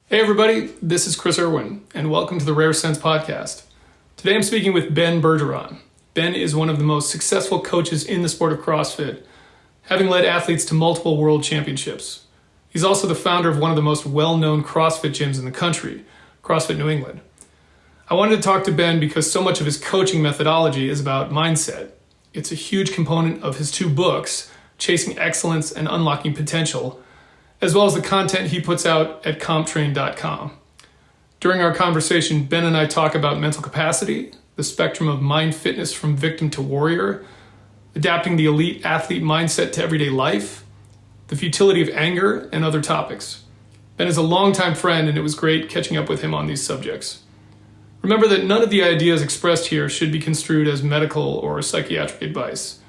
Hey everybody, this is Chris Irwin, and welcome to the Rare Sense podcast. Today I'm speaking with Ben Bergeron. Ben is one of the most successful coaches in the sport of CrossFit, having led athletes to multiple world championships. He's also the founder of one of the most well-known CrossFit gyms in the country, CrossFit New England. I wanted to talk to Ben because so much of his coaching methodology is about mindset. It's a huge component of his two books, Chasing Excellence and Unlocking Potential, as well as the content he puts out at comptrain.com. During our conversation, Ben and I talk about mental capacity, the spectrum of mind fitness from victim to warrior, adapting the elite athlete mindset to everyday life, the futility of anger, and other topics. Ben is a longtime friend, and it was great catching up with him on these subjects. Remember that none of the ideas expressed here should be construed as medical or psychiatric advice.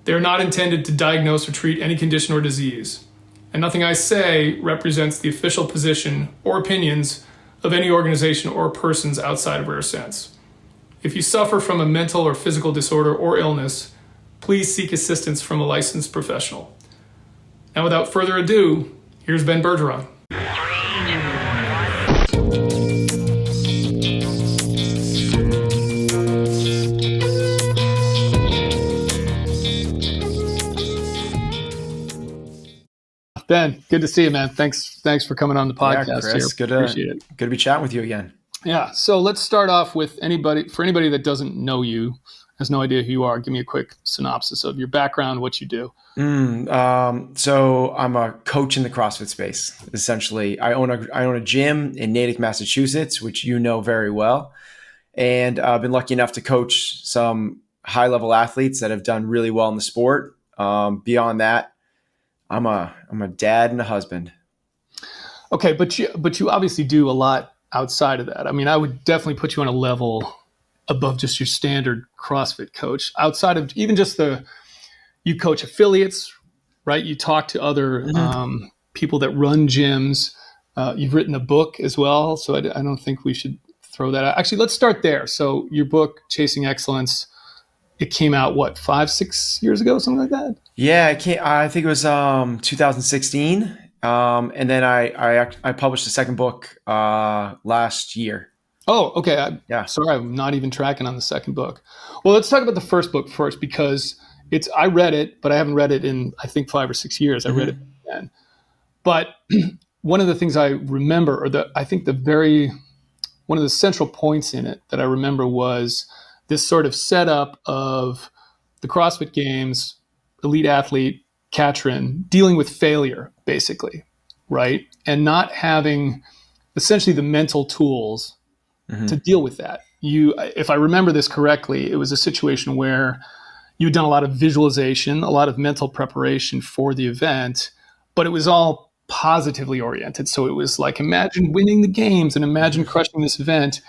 They are not intended to diagnose or treat any condition or disease, and nothing I say represents the official position or opinions of any organization or persons outside of Rare Sense. If you suffer from a mental or physical disorder or illness, please seek assistance from a licensed professional. Now, without further ado, here's Ben Bergeron. Ben, good to see you, man. Thanks for coming on the podcast. Yeah, Chris, here. Appreciate it. Good to be chatting with you again. Yeah. So let's start off with anybody that doesn't know you, has no idea who you are. Give me a quick synopsis of your background, what you do. So I'm a coach in the CrossFit space. Essentially, I own a gym in Natick, Massachusetts, which you know very well, and I've been lucky enough to coach some high level athletes that have done really well in the sport. Beyond that, I'm a dad and a husband. Okay, but you obviously do a lot outside of that. I mean, I would definitely put you on a level above just your standard CrossFit coach. Outside of even just you coach affiliates, right? You talk to other people that run gyms. You've written a book as well, so I don't think we should throw that out. Actually, let's start there. So your book, Chasing Excellence, it came out, 5-6 years ago, something like that? Yeah, I think it was 2016. And then I published the second book last year. Oh, okay. Yeah. Sorry, I'm not even tracking on the second book. Well, let's talk about the first book first, because I read it, but I haven't read it in, I think, 5 or 6 years. I read it then. But one of the things I remember, one of the central points in it that I remember was this sort of setup of the CrossFit Games, elite athlete, Katrin, dealing with failure, basically, right? And not having essentially the mental tools to deal with that. If I remember this correctly, it was a situation where you'd done a lot of visualization, a lot of mental preparation for the event, but it was all positively oriented. So it was like, imagine winning the games and imagine crushing this event.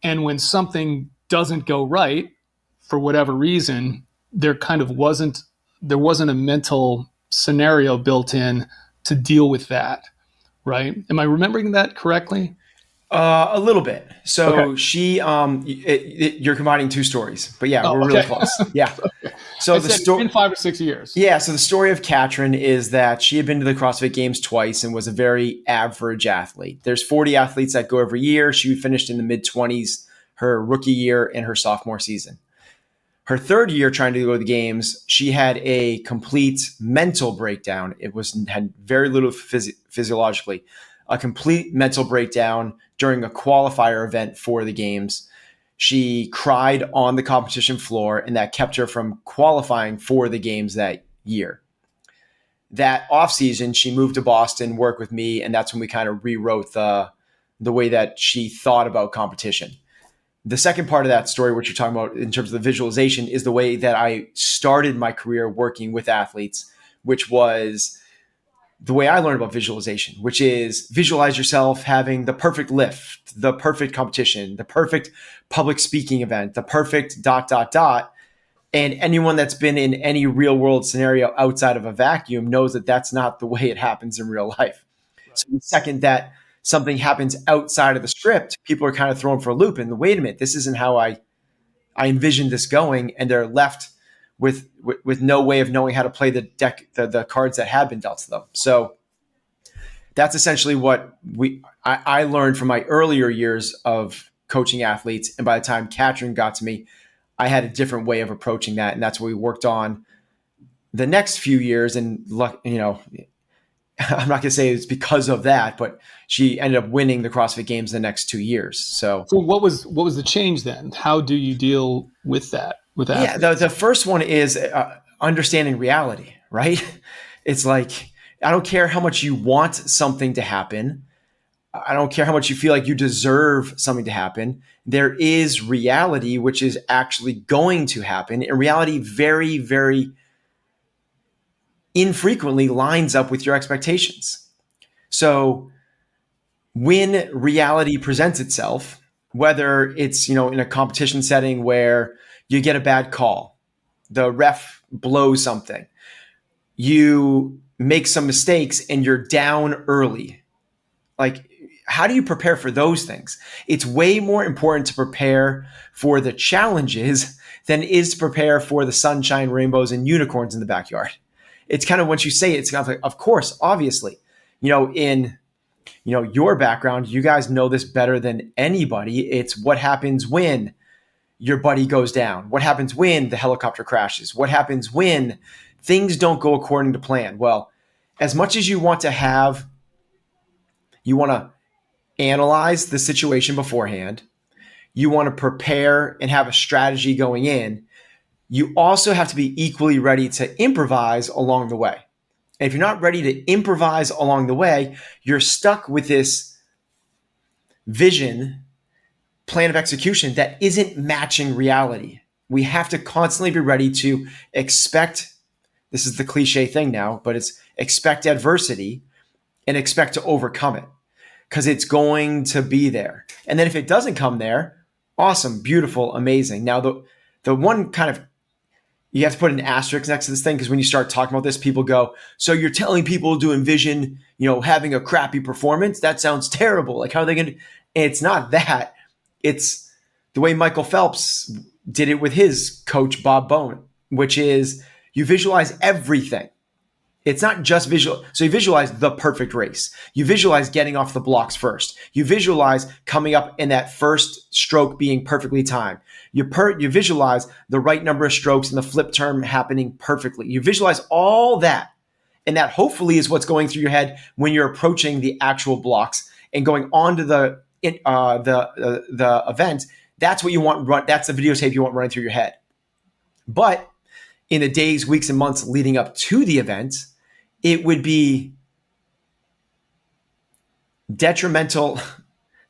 And when something doesn't go right, for whatever reason, there wasn't a mental scenario built in to deal with that, right? Am I remembering that correctly? A little bit. So Okay. you're combining two stories, but yeah, we're really close. Yeah. Okay. So the story in 5 or 6 years. Yeah. So the story of Katrin is that she had been to the CrossFit Games twice and was a very average athlete. There's 40 athletes that go every year. She finished in the mid-20s her rookie year and her sophomore season. Her third year trying to go to the games, she had a complete mental breakdown. Had very little physiologically, a complete mental breakdown during a qualifier event for the games. She cried on the competition floor, and that kept her from qualifying for the games that year. That off season, she moved to Boston, worked with me, and that's when we kind of rewrote the way that she thought about competition. The second part of that story, what you're talking about in terms of the visualization, is the way that I started my career working with athletes, which was the way I learned about visualization, which is visualize yourself having the perfect lift, the perfect competition, the perfect public speaking event, the perfect ... And anyone that's been in any real world scenario outside of a vacuum knows that that's not the way it happens in real life. Right. So the second that something happens outside of the script, people are kind of thrown for a loop. And wait a minute, this isn't how I envisioned this going. And they're left with no way of knowing how to play the deck, the cards that had been dealt to them. So that's essentially what I learned from my earlier years of coaching athletes. And by the time Katrin got to me, I had a different way of approaching that. And that's what we worked on the next few years. And, I'm not going to say it's because of that, but she ended up winning the CrossFit Games the next 2 years. So what was the change then? How do you deal with that with athletes? Yeah, the first one is understanding reality, right? It's like, I don't care how much you want something to happen. I don't care how much you feel like you deserve something to happen. There is reality, which is actually going to happen. And reality very, very infrequently lines up with your expectations. So when reality presents itself, whether it's, in a competition setting where you get a bad call, the ref blows something, you make some mistakes and you're down early. Like, how do you prepare for those things? It's way more important to prepare for the challenges than it is to prepare for the sunshine, rainbows, and unicorns in the backyard. It's kind of, once you say it, it's kind of like, of course, obviously, in your background, you guys know this better than anybody. It's what happens when your buddy goes down. What happens when the helicopter crashes? What happens when things don't go according to plan? Well, as much as you want to analyze the situation beforehand, you want to prepare and have a strategy going in, you also have to be equally ready to improvise along the way. And if you're not ready to improvise along the way, you're stuck with this vision, plan of execution that isn't matching reality. We have to constantly be ready to expect, this is the cliche thing now, but it's expect adversity and expect to overcome it, because it's going to be there. And then if it doesn't come there, awesome, beautiful, amazing. Now, the one kind of, you have to put an asterisk next to this thing, because when you start talking about this, people go, so you're telling people to envision, having a crappy performance? That sounds terrible. Like, how are they going to? It's not that. It's the way Michael Phelps did it with his coach, Bob Bone, which is you visualize everything. It's not just visual. So you visualize the perfect race. You visualize getting off the blocks first. You visualize coming up in that first stroke being perfectly timed. You visualize the right number of strokes and the flip turn happening perfectly. You visualize all that. And that hopefully is what's going through your head when you're approaching the actual blocks and going on to the event. That's what you want. That's the videotape you want running through your head. But in the days, weeks, and months leading up to the event, it would be detrimental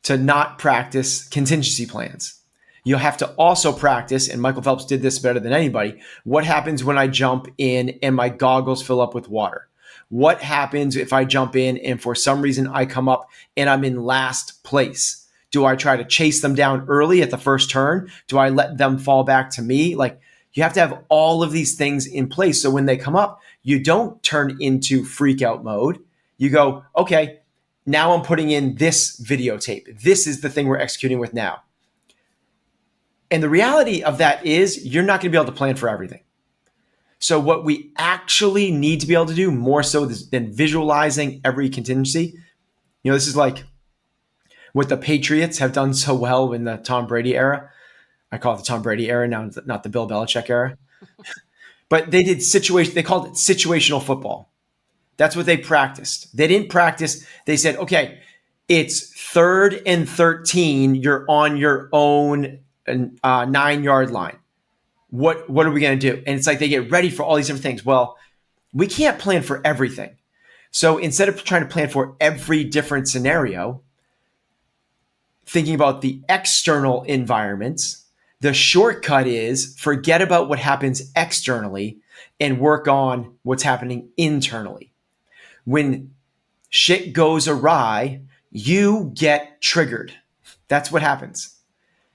to not practice contingency plans. You'll have to also practice, and Michael Phelps did this better than anybody, what happens when I jump in and my goggles fill up with water? What happens if I jump in and for some reason I come up and I'm in last place? Do I try to chase them down early at the first turn? Do I let them fall back to me? Like, you have to have all of these things in place so when they come up, you don't turn into freak out mode. You go, okay, now I'm putting in this videotape. This is the thing we're executing with now. And the reality of that is you're not going to be able to plan for everything. So what we actually need to be able to do more so than visualizing every contingency, this is like what the Patriots have done so well in the Tom Brady era. I call it the Tom Brady era now, not the Bill Belichick era. But they called it situational football. That's what they practiced. They didn't practice. They said, okay, it's 3rd and 13. You're on your own 9-yard line. What are we going to do? And it's like they get ready for all these different things. Well, we can't plan for everything. So instead of trying to plan for every different scenario, thinking about the external environments, the shortcut is forget about what happens externally and work on what's happening internally. When shit goes awry, you get triggered. That's what happens.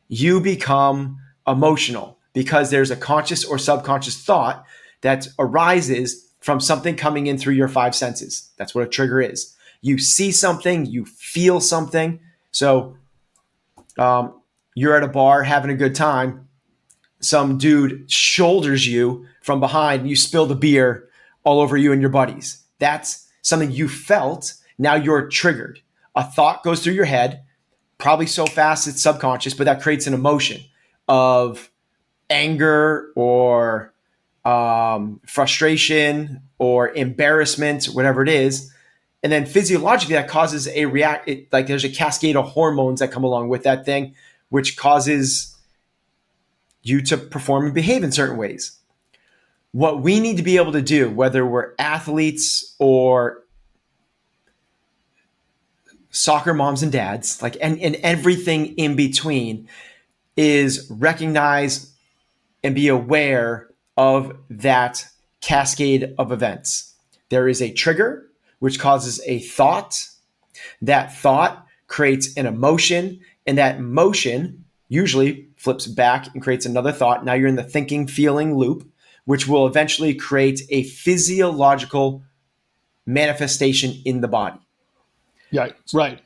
You become emotional because there's a conscious or subconscious thought that arises from something coming in through your 5 senses. That's what a trigger is. You see something, you feel something. So you're at a bar having a good time. Some dude shoulders you from behind and you spill the beer all over you and your buddies. That's something you felt, Now you're triggered. A thought goes through your head, probably so fast it's subconscious, but that creates an emotion of anger or frustration or embarrassment, whatever it is. And then physiologically, that causes like there's a cascade of hormones that come along with that thing, which causes you to perform and behave in certain ways. What we need to be able to do, whether we're athletes or soccer moms and dads, like and everything in between, is recognize and be aware of that cascade of events. There is a trigger, which causes a thought. That thought creates an emotion, and that emotion usually flips back and creates another thought. Now you're in the thinking, feeling loop, which will eventually create a physiological manifestation in the body. Yeah, right.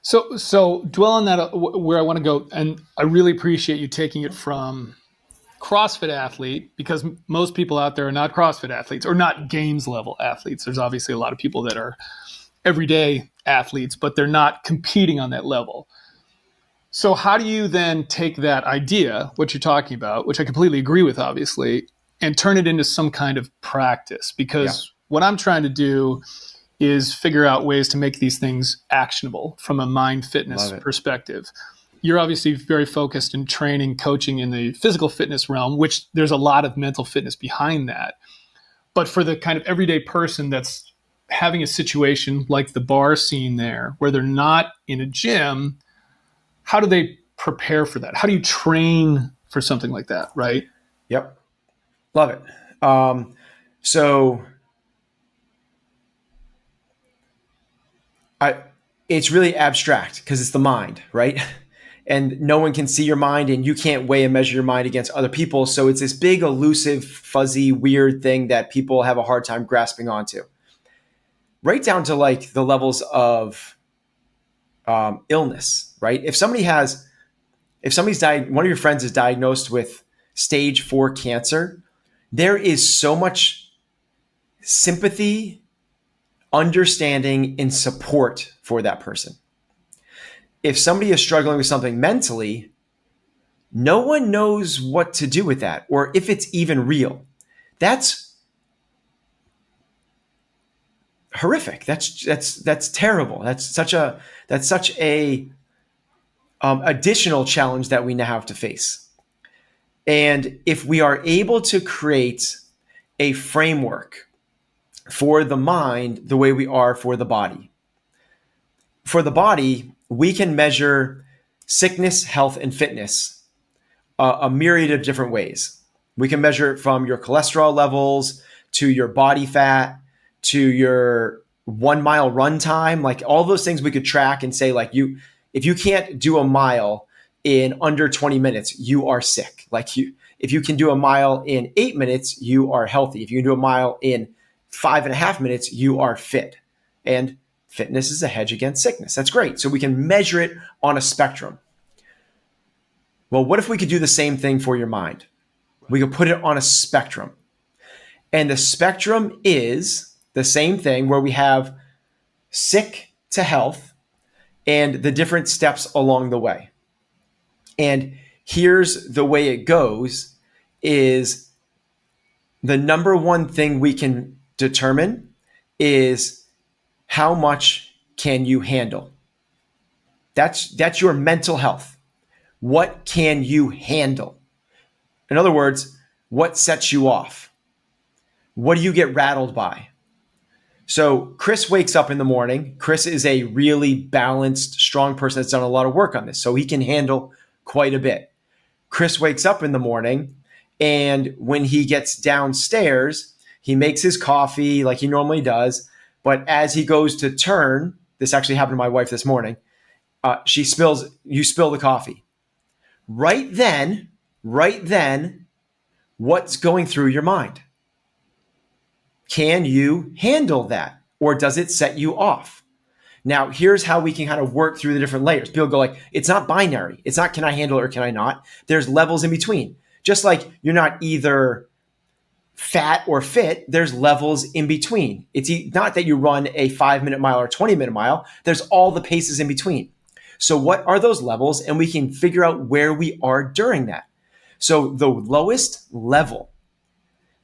So dwell on that where I want to go, and I really appreciate you taking it from CrossFit athlete, because most people out there are not CrossFit athletes or not games level athletes. There's obviously a lot of people that are everyday athletes, but they're not competing on that level. So how do you then take that idea, what you're talking about, which I completely agree with, obviously, and turn it into some kind of practice? Because what I'm trying to do is figure out ways to make these things actionable from a mind fitness perspective. You're obviously very focused in training, coaching in the physical fitness realm, which there's a lot of mental fitness behind that. But for the kind of everyday person that's having a situation like the bar scene there, where they're not in a gym, how do they prepare for that? How do you train for something like that, right? Yep. Love it. So it's really abstract because it's the mind, right? And no one can see your mind, and you can't weigh and measure your mind against other people. So it's this big, elusive, fuzzy, weird thing that people have a hard time grasping onto. Right down to like the levels of illness, right? If one of your friends is diagnosed with stage 4 cancer, there is so much sympathy, understanding, and support for that person. If somebody is struggling with something mentally, no one knows what to do with that, or if it's even real. That's horrific. That's terrible. That's such a additional challenge that we now have to face. And if we are able to create a framework for the mind the way we are for the body. For the body, we can measure sickness, health, and fitness a myriad of different ways. We can measure it from your cholesterol levels to your body fat to your 1 mile run time. Like all those things we could track and say, like, if you can't do a mile in under 20 minutes, you are sick. If you can do a mile in 8 minutes, you are healthy. If you can do a mile in 5.5 minutes, you are fit. And fitness is a hedge against sickness. That's great. So we can measure it on a spectrum. Well, what if we could do the same thing for your mind? We could put it on a spectrum. And the spectrum is the same thing where we have sick to health and the different steps along the way. And here's the way it goes is the number one thing we can determine is how much can you handle? That's your mental health. What can you handle? In other words, what sets you off? What do you get rattled by? So Chris wakes up in the morning. Chris is a really balanced, strong person that's done a lot of work on this, so he can handle quite a bit. Chris wakes up in the morning, and when he gets downstairs, he makes his coffee like he normally does. But as he goes to turn, this actually happened to my wife this morning, you spill the coffee. Right then, what's going through your mind? Can you handle that? Or does it set you off? Now, here's how we can kind of work through the different layers. People go like, it's not binary. It's not, can I handle it or can I not? There's levels in between. Just like you're not either fat or fit, there's levels in between. It's not that you run a 5-minute mile or 20-minute mile. There's all the paces in between. So what are those levels? And we can figure out where we are during that. So the lowest level,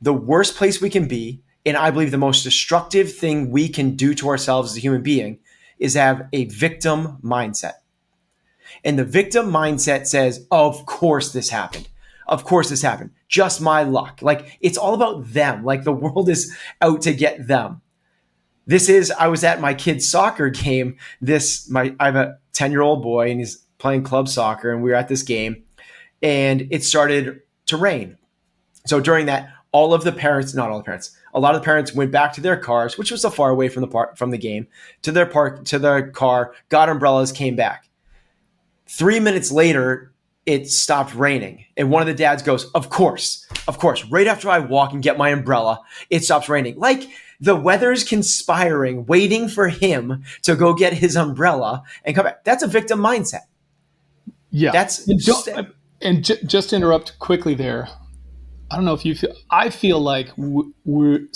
the worst place we can be, and I believe the most destructive thing we can do to ourselves as a human being, is have a victim mindset. And the victim mindset says, of course this happened. Of course this happened. Just my luck. Like, it's all about them. Like, the world is out to get them. I was at my kid's soccer game. I have a 10-year-old boy and he's playing club soccer, and we were at this game and it started to rain. So during that, not all the parents, a lot of the parents went back to their cars, which was so far away from the game, to their car, got umbrellas, came back. 3 minutes later, it stopped raining. And one of the dads goes, of course, right after I walk and get my umbrella, it stops raining. Like, the weather's conspiring, waiting for him to go get his umbrella and come back. That's a victim mindset. Yeah. Just to interrupt quickly there, I don't know if you feel, I feel like we're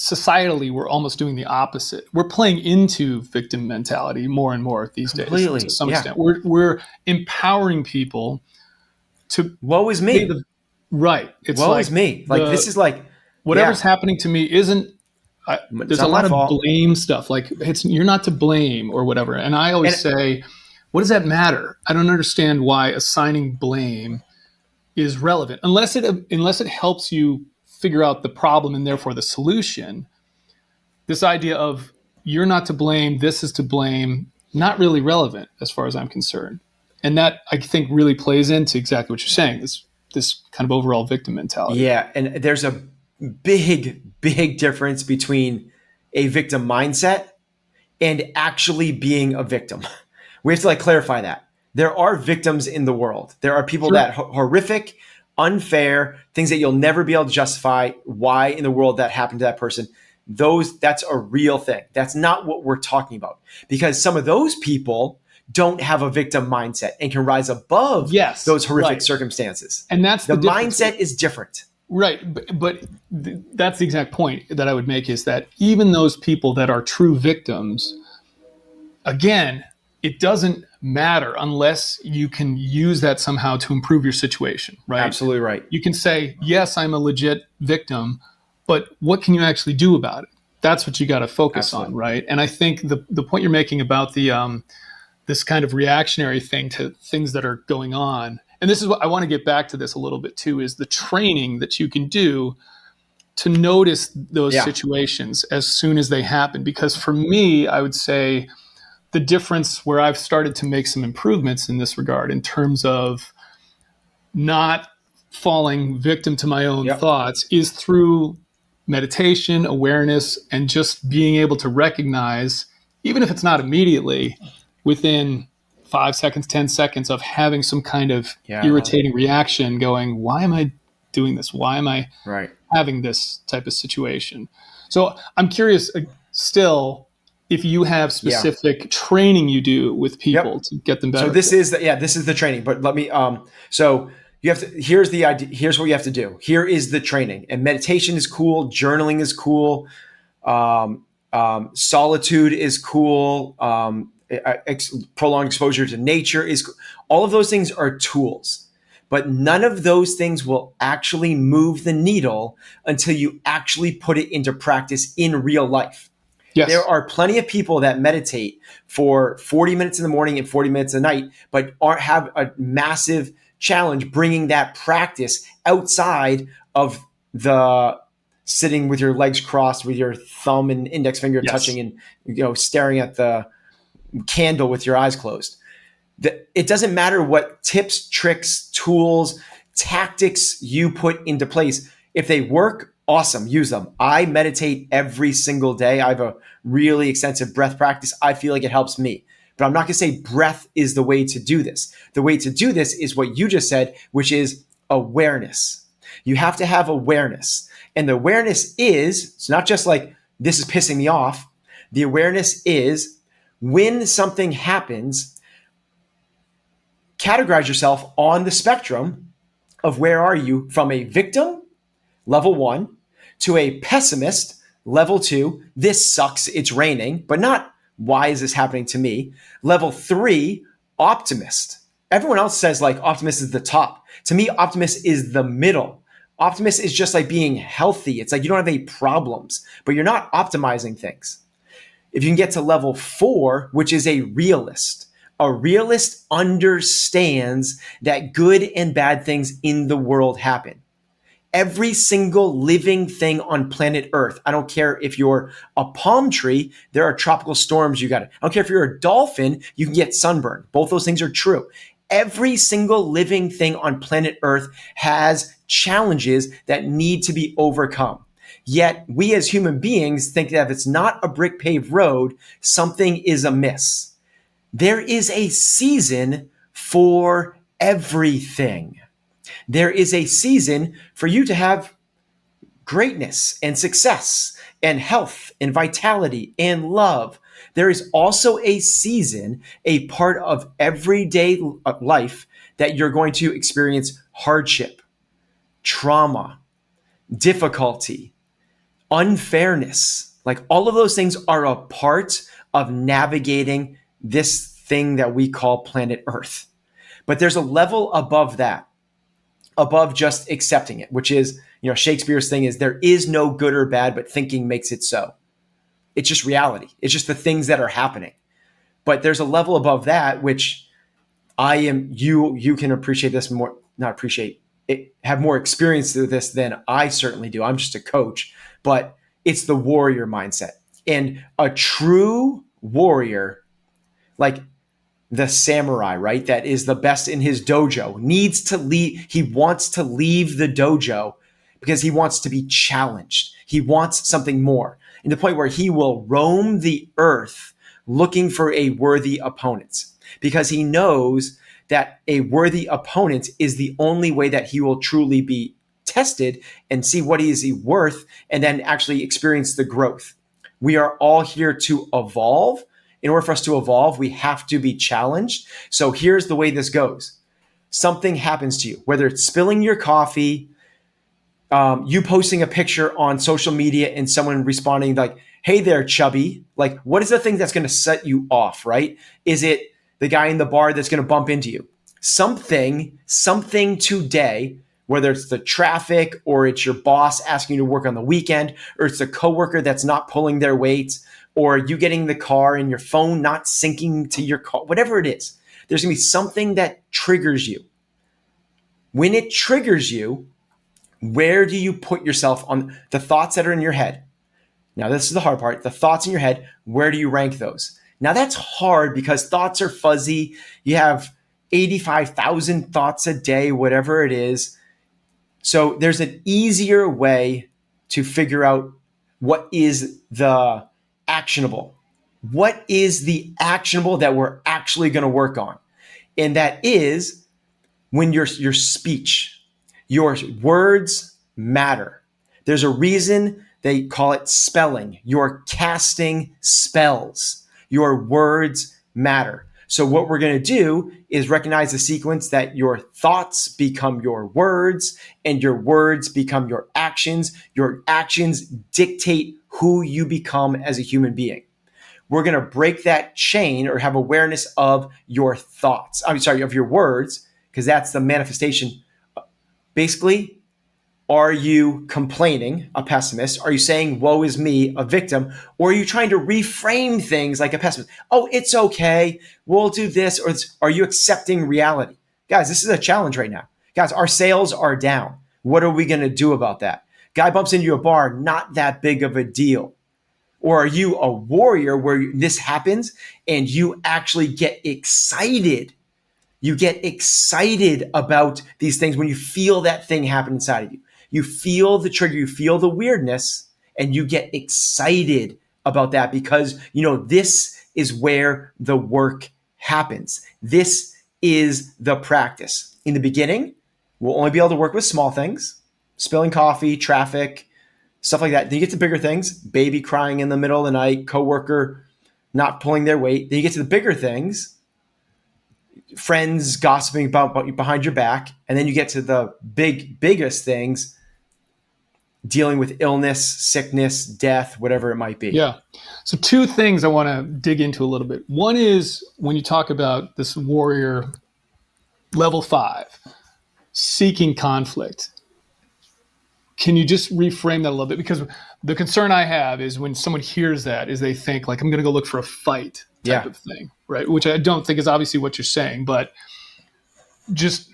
almost doing the opposite. We're playing into victim mentality more and more these days to some extent. We're empowering people to woe is me. Right. It's woe is me. Like, this is like whatever's happening to me isn't. There's a lot of blame stuff. Like, you're not to blame or whatever. And I always say, what does that matter? I don't understand why assigning blame is relevant unless it helps you figure out the problem and therefore the solution. This idea of you're not to blame, this is to blame, not really relevant as far as I'm concerned. And that, I think, really plays into exactly what you're saying, this kind of overall victim mentality. Yeah, and there's a big difference between a victim mindset and actually being a victim. We have to clarify that. There are victims in the world. There are people that horrific, unfair, things that you'll never be able to justify why in the world that happened to that person. That's a real thing. That's not what we're talking about, because some of those people don't have a victim mindset and can rise above those horrific circumstances. And that's the mindset is different. Right. But that's the exact point that I would make, is that even those people that are true victims, again, it doesn't matter unless you can use that somehow to improve your situation, right? Absolutely right. You can say, yes, I'm a legit victim, but what can you actually do about it? That's what you got to focus on, right? And I think the point you're making about the this kind of reactionary thing to things that are going on, and this is what I want to get back to this a little bit too, is the training that you can do to notice those situations as soon as they happen. Because for me, I would say the difference where I've started to make some improvements in this regard in terms of not falling victim to my own thoughts is through meditation, awareness, and just being able to recognize, even if it's not immediately, within 5 seconds, 10 seconds of having some kind of irritating reaction going, why am I doing this? Why am I having this type of situation? So I'm curious still, if you have specific training you do with people to get them better. So this is the training, but let me, so you have to, here's the idea. Here's what you have to do. Here is the training, and meditation is cool. Journaling is cool. Solitude is cool. Prolonged exposure to nature is, all of those things are tools, but none of those things will actually move the needle until you actually put it into practice in real life. Yes. There are plenty of people that meditate for 40 minutes in the morning and 40 minutes at night, but have a massive challenge bringing that practice outside of the sitting with your legs crossed with your thumb and index finger touching and staring at the candle with your eyes closed. It doesn't matter what tips, tricks, tools, tactics you put into place. If they work, awesome, use them. I meditate every single day. I have a really extensive breath practice. I feel like it helps me. But I'm not going to say breath is the way to do this. The way to do this is what you just said, which is awareness. You have to have awareness. And the awareness is, it's not just like, this is pissing me off. The awareness is, when something happens, categorize yourself on the spectrum of where are you from a victim, level 1, To a pessimist, level 2, this sucks, it's raining, but not why is this happening to me? Level 3, optimist. Everyone else says like optimist is the top. To me, optimist is the middle. Optimist is just like being healthy. It's like you don't have any problems, but you're not optimizing things. If you can get to level 4, which is a realist understands that good and bad things in the world happen. Every single living thing on planet Earth. I don't care if you're a palm tree, there are tropical storms you got it. I don't care if you're a dolphin, you can get sunburned. Both those things are true. Every single living thing on planet Earth has challenges that need to be overcome. Yet we as human beings think that if it's not a brick paved road, something is amiss. There is a season for everything. There is a season for you to have greatness and success and health and vitality and love. There is also a season, a part of everyday life that you're going to experience hardship, trauma, difficulty, unfairness. Like all of those things are a part of navigating this thing that we call planet Earth. But there's a level above that, above just accepting it, which is, Shakespeare's thing is there is no good or bad, but thinking makes it so. It's just reality. It's just the things that are happening. But there's a level above that, which you can appreciate this more, not appreciate it, have more experience with this than I certainly do. I'm just a coach, but it's the warrior mindset. And a true warrior, like the samurai, right? That is the best in his dojo, needs to leave. He wants to leave the dojo because he wants to be challenged. He wants something more, in the point where he will roam the earth looking for a worthy opponent, because he knows that a worthy opponent is the only way that he will truly be tested and see what is he worth, and then actually experience the growth. We are all here to evolve. In order for us to evolve, we have to be challenged. So here's the way this goes. Something happens to you, whether it's spilling your coffee, you posting a picture on social media and someone responding like, hey there, chubby. Like, what is the thing that's going to set you off, right? Is it the guy in the bar that's going to bump into you? Something today, whether it's the traffic or it's your boss asking you to work on the weekend, or it's a coworker that's not pulling their weight, or you getting in the car and your phone not syncing to your car, whatever it is, there's going to be something that triggers you. When it triggers you, where do you put yourself on the thoughts that are in your head? Now, this is the hard part. The thoughts in your head, where do you rank those? Now, that's hard because thoughts are fuzzy. You have 85,000 thoughts a day, whatever it is. So there's an easier way to figure out what is the actionable. What is the actionable that we're actually going to work on? And that is when your speech, your words matter. There's a reason they call it spelling. You're casting spells. Your words matter. So what we're going to do is recognize the sequence that your thoughts become your words and your words become your actions. Your actions dictate who you become as a human being. We're going to break that chain or have awareness of your thoughts. Of your words, because that's the manifestation. Basically, are you complaining, a pessimist? Are you saying, woe is me, a victim? Or are you trying to reframe things like a pessimist? Oh, it's okay. We'll do this. Or are you accepting reality? Guys, this is a challenge right now. Guys, our sales are down. What are we going to do about that? Guy bumps into a bar, not that big of a deal. Or are you a warrior where this happens and you actually get excited? You get excited about these things when you feel that thing happen inside of you. You feel the trigger, you feel the weirdness, and you get excited about that because, this is where the work happens. This is the practice. In the beginning, we'll only be able to work with small things, spilling coffee, traffic, stuff like that. Then you get to bigger things, baby crying in the middle of the night, coworker not pulling their weight. Then you get to the bigger things, friends gossiping about you behind your back. And then you get to the biggest things, dealing with illness, sickness, death, whatever it might be. Yeah. So two things I want to dig into a little bit. One is when you talk about this warrior level 5, seeking conflict. Can you just reframe that a little bit? Because the concern I have is when someone hears that is they think like, I'm going to go look for a fight type of thing, right? Which I don't think is obviously what you're saying, but just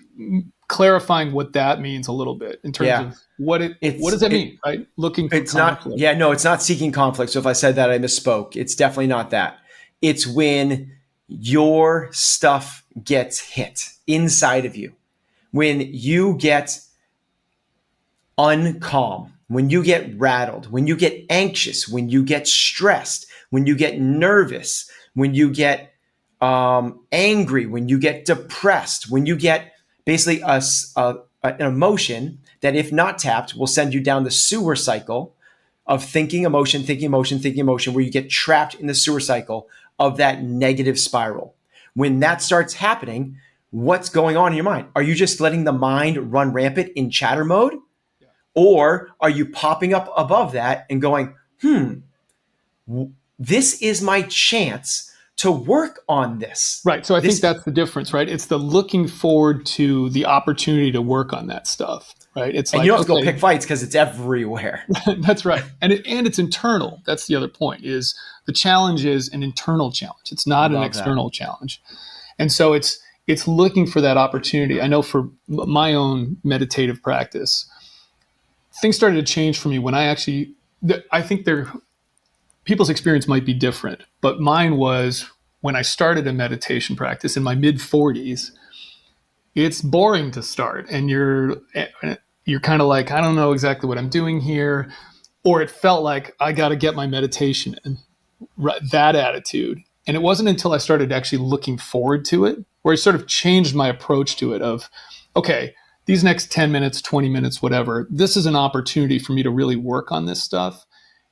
clarifying what that means a little bit in terms of what does that mean, right? Looking for conflict. It's not seeking conflict. So if I said that, I misspoke. It's definitely not that. It's when your stuff gets hit inside of you, when you get uncalm, when you get rattled, when you get anxious, when you get stressed, when you get nervous, when you get angry, when you get depressed, when you get basically an emotion that, if not tapped, will send you down the sewer cycle of thinking, emotion, where you get trapped in the sewer cycle of that negative spiral. When that starts happening, what's going on in your mind? Are you just letting the mind run rampant in chatter mode? Or are you popping up above that and going, this is my chance to work on this? Right. So I think that's the difference, right? It's the looking forward to the opportunity to work on that stuff, right? It's and you don't have to go pick fights because it's everywhere. That's right. And it's internal. That's the other point, is the challenge is an internal challenge. It's not an external challenge. And so it's looking for that opportunity. I know for my own meditative practice, things started to change for me when I think people's experience might be different, but mine was when I started a meditation practice in my mid 40s. It's boring to start, and you're kind of like, I don't know exactly what I'm doing here, or it felt like I got to get my meditation in, that attitude. And it wasn't until I started actually looking forward to it, where I sort of changed my approach to it of, okay, these next 10 minutes, 20 minutes, whatever, this is an opportunity for me to really work on this stuff.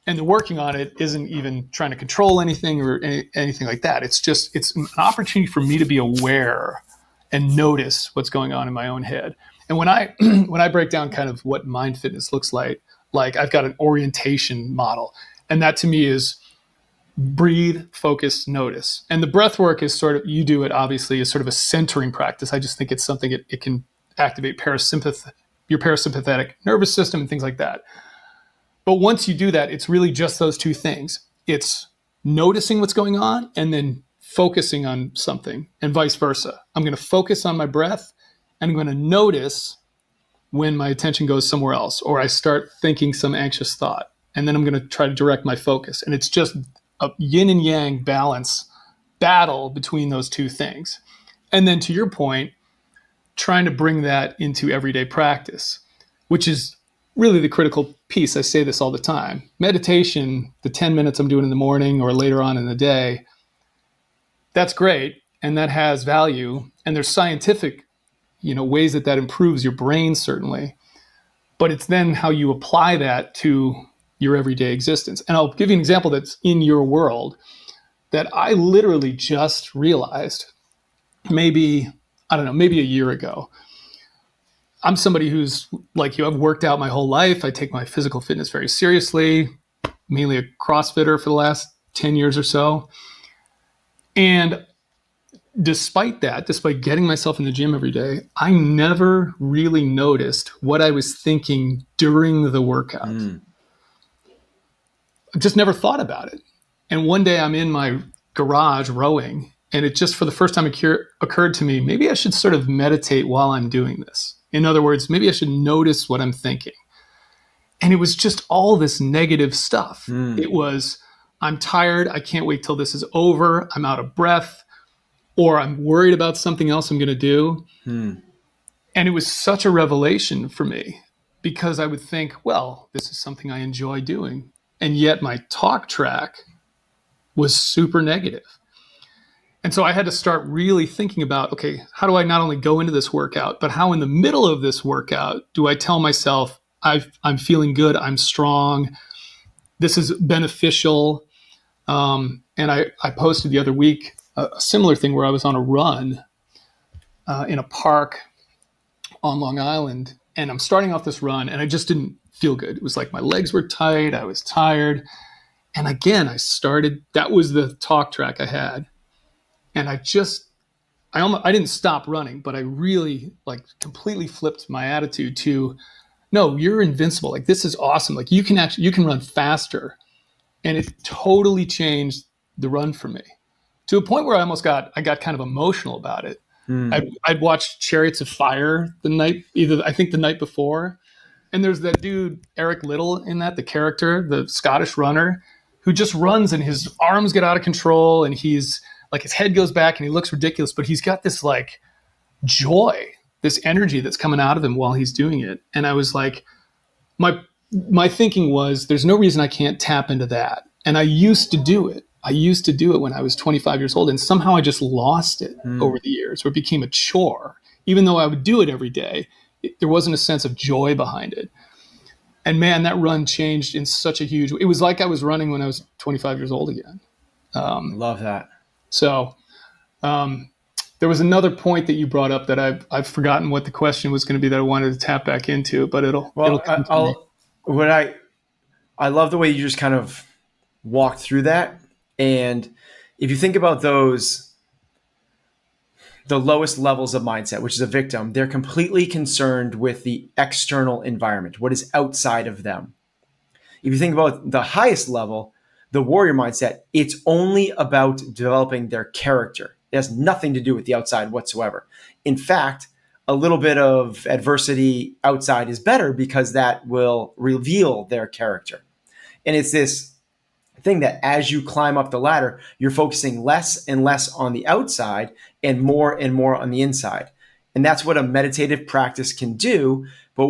And the working on it isn't even trying to control anything or anything like that. It's an opportunity for me to be aware and notice what's going on in my own head. And when I break down kind of what mind fitness looks like I've got an orientation model. And that to me is breathe, focus, notice. And the breath work is sort of, you do it obviously, is sort of a centering practice. I just think it's something it can activate your parasympathetic nervous system and things like that. But once you do that, it's really just those two things. It's noticing what's going on and then focusing on something, and vice versa. I'm going to focus on my breath, and I'm going to notice when my attention goes somewhere else, or I start thinking some anxious thought, and then I'm going to try to direct my focus. And it's just a yin and yang balance battle between those two things. And then to your point, trying to bring that into everyday practice, which is really the critical piece. I say this all the time. Meditation, the 10 minutes I'm doing in the morning or later on in the day, that's great, and that has value. And there's scientific, ways that improves your brain, certainly. But it's then how you apply that to your everyday existence. And I'll give you an example that's in your world that I literally just realized maybe a year ago. I'm somebody who's like you. I've worked out my whole life. I take my physical fitness very seriously, mainly a CrossFitter for the last 10 years or so. And despite getting myself in the gym every day, I never really noticed what I was thinking during the workout. I just never thought about it. And one day I'm in my garage rowing, and it just for the first time occurred to me, maybe I should sort of meditate while I'm doing this. In other words, maybe I should notice what I'm thinking. And it was just all this negative stuff. It was, I'm tired. I can't wait till this is over. I'm out of breath, or I'm worried about something else I'm going to do. And it was such a revelation for me, because I would think, well, this is something I enjoy doing. And yet my talk track was super negative. And so I had to start really thinking about, okay, how do I not only go into this workout, but how in the middle of this workout do I tell myself, I'm feeling good, I'm strong, this is beneficial. And I posted the other week a similar thing where I was on a run in a park on Long Island, and I'm starting off this run, and I just didn't feel good. It was like my legs were tight. I was tired. And again, that was the talk track I had. And I didn't stop running, but I really like completely flipped my attitude to, no, you're invincible. Like, this is awesome. Like, you can run faster. And it totally changed the run for me, to a point where I got kind of emotional about it. I'd watched Chariots of Fire the night before. And there's that dude, Eric Liddell, in that, the character, the Scottish runner, who just runs and his arms get out of control and he's like, his head goes back and he looks ridiculous, but he's got this like joy, this energy that's coming out of him while he's doing it. And I was like, my thinking was, there's no reason I can't tap into that. And I used to do it. When I was 25 years old, and somehow I just lost it over the years, where it became a chore. Even though I would do it every day, there wasn't a sense of joy behind it. And man, that run changed in such a huge way. It was like I was running when I was 25 years old again. Love that. So there was another point that you brought up that I've forgotten what the question was going to be that I wanted to tap back into, but it'll come to me. I love the way you just kind of walked through that. And if you think about the lowest levels of mindset, which is a victim, they're completely concerned with the external environment, what is outside of them. If you think about the highest level, the warrior mindset, it's only about developing their character. It has nothing to do with the outside whatsoever. In fact, a little bit of adversity outside is better because that will reveal their character. And it's this thing that as you climb up the ladder, you're focusing less and less on the outside and more on the inside. And that's what a meditative practice can do. But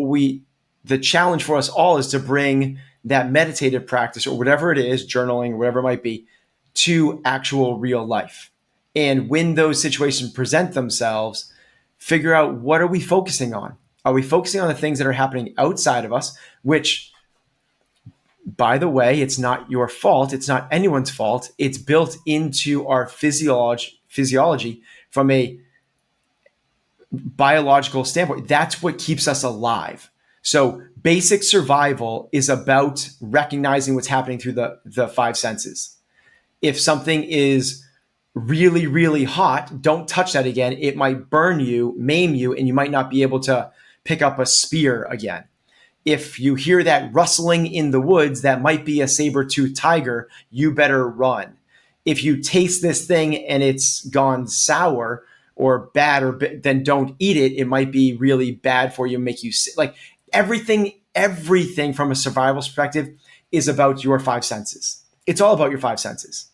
the challenge for us all is to bring that meditative practice, or whatever it is, journaling, whatever it might be, to actual real life. And when those situations present themselves, figure out, what are we focusing on? Are we focusing on the things that are happening outside of us, which, by the way, it's not your fault. It's not anyone's fault. It's built into our physiology from a biological standpoint. That's what keeps us alive. So basic survival is about recognizing what's happening through the five senses. If something is really, really hot, don't touch that again. It might burn you, maim you, and you might not be able to pick up a spear again. If you hear that rustling in the woods, that might be a saber-toothed tiger, you better run. If you taste this thing and it's gone sour or bad, then don't eat it. It might be really bad for you, make you sick. Like everything from a survival perspective is about your five senses. It's all about your five senses.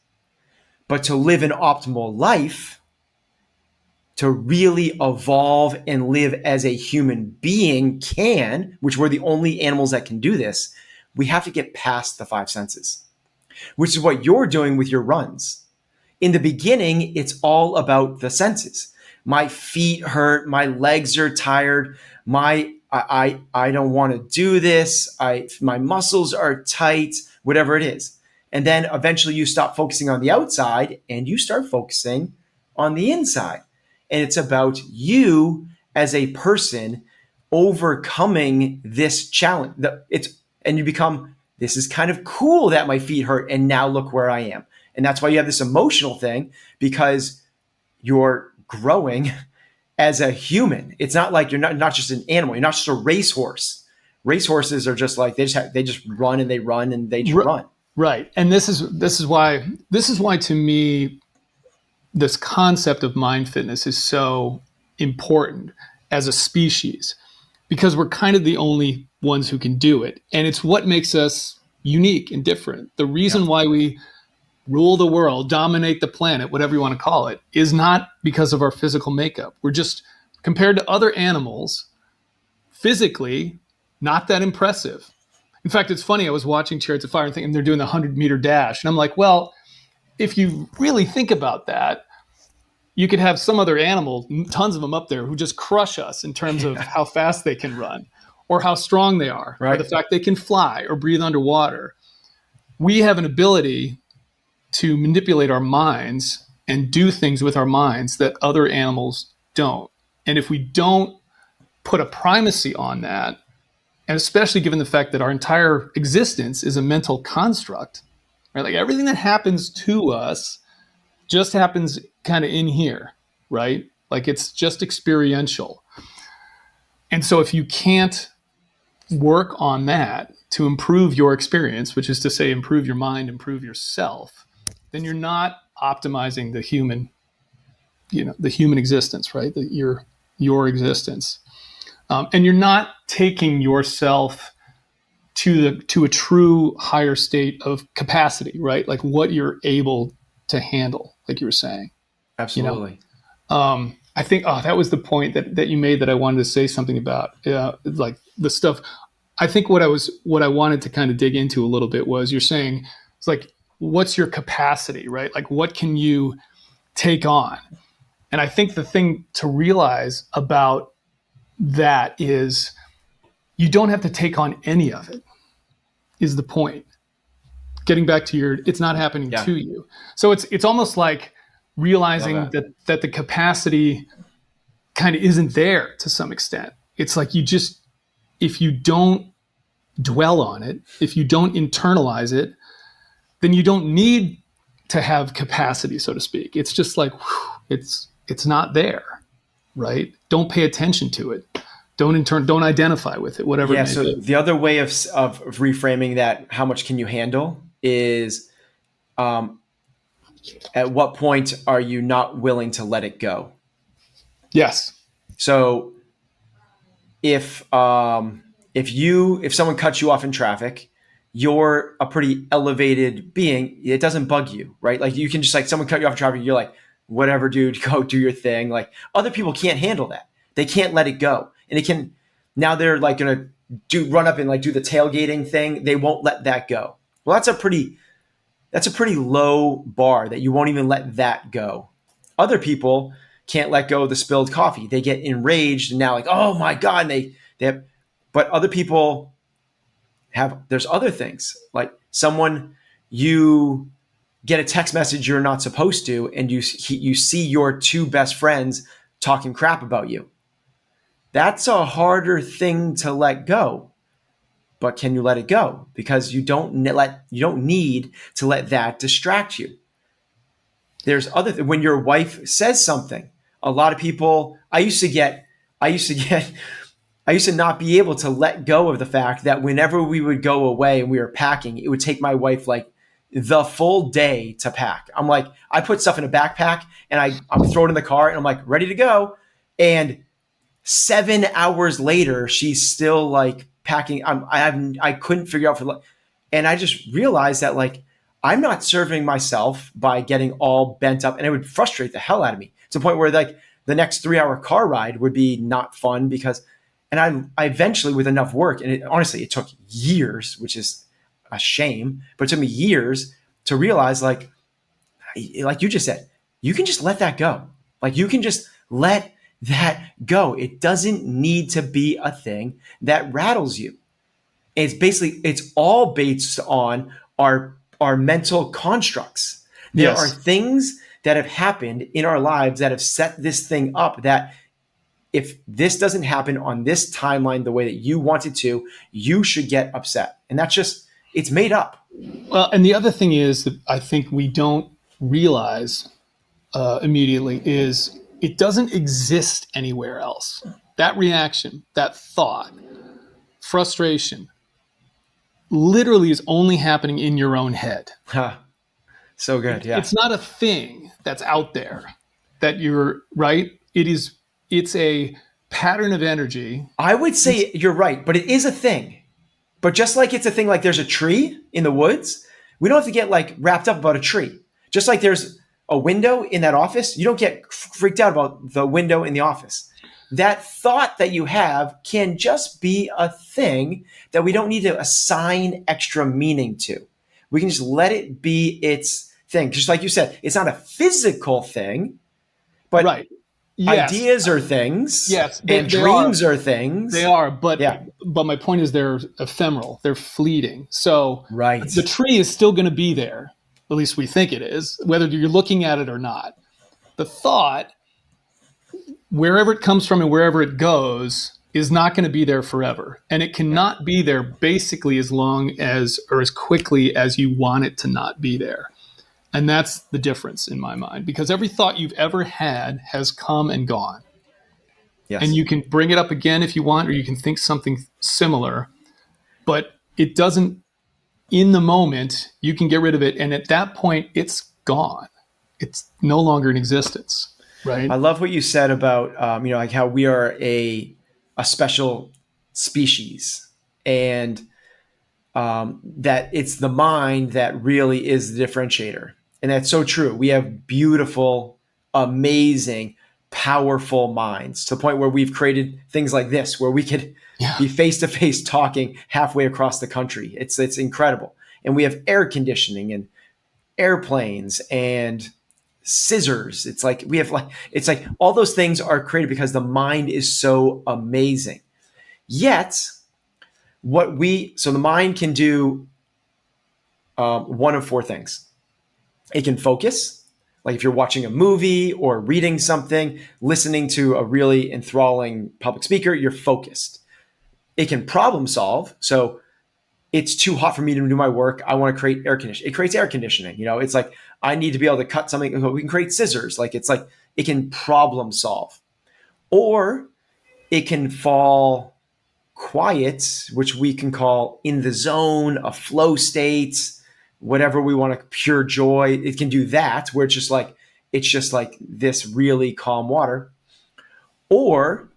But to live an optimal life, to really evolve and live as a human being which we're the only animals that can do this, we have to get past the five senses, which is what you're doing with your runs. In the beginning, it's all about the senses. My feet hurt, my legs are tired, I don't want to do this, my muscles are tight, whatever it is. And then eventually you stop focusing on the outside and you start focusing on the inside. And it's about you as a person overcoming this challenge. And you become, this is kind of cool that my feet hurt, and now look where I am. And that's why you have this emotional thing, because you're growing as a human. It's not like you're not just an animal. You're not just a racehorse. Racehorses are just like, they just run and they run and they just run. Right. And this is why to me, this concept of mind fitness is so important as a species, because we're kind of the only ones who can do it. And it's what makes us unique and different. The reason why we rule the world, dominate the planet, whatever you want to call it, is not because of our physical makeup. We're just, compared to other animals, physically not that impressive. In fact, it's funny, I was watching Chariots of Fire and thinking they're doing the 100-meter dash. And I'm like, well, if you really think about that, you could have some other animal, tons of them up there, who just crush us in terms of how fast they can run or how strong they are, right, or the fact they can fly or breathe underwater. We have an ability to manipulate our minds and do things with our minds that other animals don't. And if we don't put a primacy on that And especially given the fact that our entire existence is a mental construct, right? Like everything that happens to us just happens kind of in here, right? Like it's just experiential. And so if you can't work on that to improve your experience, which is to say, improve your mind, improve yourself, then you're not optimizing the human, the human existence, right? Your existence. And you're not taking yourself to a true higher state of capacity, right? Like what you're able to handle, like you were saying. Absolutely. I think that was the point that you made that I wanted to say something about, like the stuff. I think what I wanted to kind of dig into a little bit was you're saying it's like, what's your capacity, right? Like what can you take on? And I think the thing to realize about that is you don't have to take on any of it, is the point. Getting back to it's not happening to you. So it's almost like realizing that the capacity kind of isn't there to some extent. It's like if you don't dwell on it, if you don't internalize it, then you don't need to have capacity, so to speak. It's just like, it's not there, right? Don't pay attention to it. Don't identify with it, whatever. Yeah. So the other way of reframing that, how much can you handle, is at what point are you not willing to let it go? Yes. So if someone cuts you off in traffic, you're a pretty elevated being. It doesn't bug you, right? Like you can just, like, someone cut you off in traffic, you're like, whatever, dude, go do your thing. Like other people can't handle that. They can't let it go. And now they're like going to run up and like do the tailgating thing. They won't let that go. Well, that's a pretty low bar that you won't even let that go. Other people can't let go of the spilled coffee. They get enraged and now like, oh my God. And but other people there's other things, like you get a text message you're not supposed to, and you see your two best friends talking crap about you. That's a harder thing to let go. But can you let it go? Because you don't need to let that distract you. There's when your wife says something, a lot of people, I used to not be able to let go of the fact that whenever we would go away and we were packing, it would take my wife like the full day to pack. I'm like, I put stuff in a backpack and I'm throwing it in the car and I'm like, ready to go. And 7 hours later, she's still like packing. I couldn't figure out and I just realized that like, I'm not serving myself by getting all bent up, and it would frustrate the hell out of me to the point where like the next 3-hour car ride would be not fun and I eventually, with enough work, and honestly, it took years, which is a shame, but it took me years to realize like you just said, you can just let that go. Like you can just let that go. It doesn't need to be a thing that rattles you. It's all based on our mental constructs. There are things that have happened in our lives that have set this thing up, that if this doesn't happen on this timeline the way that you want it to, you should get upset. And that's just, it's made up. Well, and the other thing is that I think we don't realize immediately is it doesn't exist anywhere else. That reaction, that thought, frustration, literally is only happening in your own head. So good. Yeah. It's not a thing that's out there that you're right. It's a pattern of energy. I would say you're right, but it is a thing. But just like it's a thing, like there's a tree in the woods, we don't have to get like wrapped up about a tree. Just like there's a window in that office, you don't get freaked out about the window in the office. That thought that you have can just be a thing that we don't need to assign extra meaning to. We can just let it be its thing. Just like you said, it's not a physical thing, but right. Yes. Ideas are things. Yes. And dreams are things. They are, but my point is they're ephemeral. They're fleeting. So the tree is still going to be there. At least we think it is, whether you're looking at it or not. The thought, wherever it comes from and wherever it goes, is not going to be there forever. And it cannot be there basically as long as or as quickly as you want it to not be there. And that's the difference in my mind, because every thought you've ever had has come and gone. Yes. And you can bring it up again if you want, or you can think something similar, but it doesn't, in the moment, you can get rid of it. And at that point, it's gone. It's no longer in existence, right? I love what you said about, like how we are a special species, and that it's the mind that really is the differentiator. And that's so true. We have beautiful, amazing, powerful minds to the point where we've created things like this, where we could be face-to-face talking halfway across the country. It's incredible. And we have air conditioning and airplanes and scissors. It's like all those things are created because the mind is so amazing. Yet, so the mind can do one of four things. It can focus, like if you're watching a movie or reading something, listening to a really enthralling public speaker, you're focused. It can problem solve. So it's too hot for me to do my work. I want to create air conditioning. It creates air conditioning. It's like I need to be able to cut something. We can create scissors. It's like it can problem solve. Or it can fall quiet, which we can call in the zone, a flow state, whatever we want to, pure joy. It can do that, where it's just like this really calm water. Or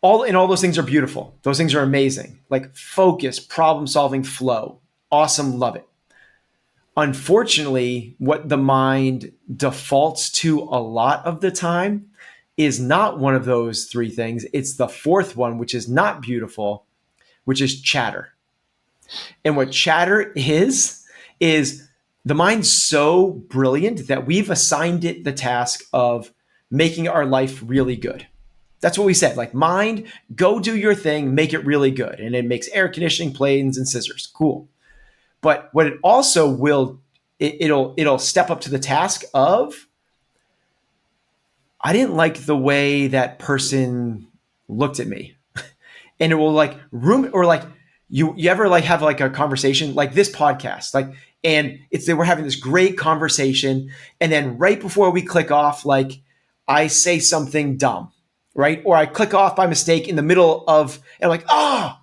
all those things are beautiful. Those things are amazing. Like focus, problem solving, flow. Awesome. Love it. Unfortunately, what the mind defaults to a lot of the time is not one of those three things. It's the fourth one, which is not beautiful, which is chatter. And what chatter is the mind's so brilliant that we've assigned it the task of making our life really good. That's what we said. Like, mind, go do your thing, make it really good. And it makes air conditioning, planes, and scissors. Cool. But what it also will, it'll step up to the task of, I didn't like the way that person looked at me. And it will you ever have a conversation like this podcast, and we're having this great conversation. And then right before we click off, I say something dumb, right? Or I click off by mistake in the middle of, and I'm like, oh,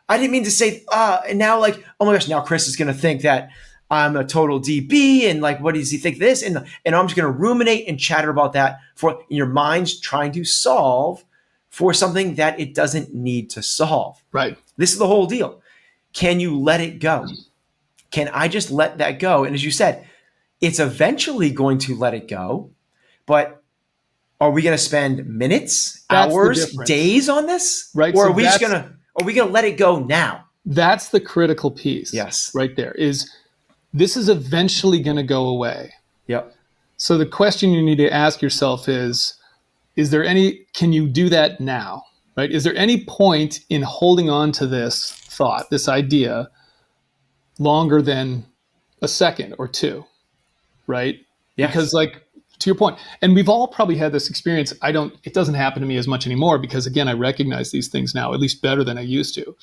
I didn't mean to say, and now oh my gosh, now Chris is going to think that I'm a total DB, and what does he think this? And I'm just going to ruminate and chatter about that in your mind's trying to solve for something that it doesn't need to solve. Right. This is the whole deal. Can you let it go? Can I just let that go? And as you said, it's eventually going to let it go, but are we going to spend minutes, hours, days on this? Right. Or are we going to let it go now? That's the critical piece. Yes. Right there is, this is eventually going to go away. Yep. So the question you need to ask yourself is can you do that now? Right? Is there any point in holding on to this thought, this idea, longer than a second or two? Right? Yes. Because to your point, and we've all probably had this experience. It doesn't happen to me as much anymore because, again, I recognize these things now, at least better than I used to.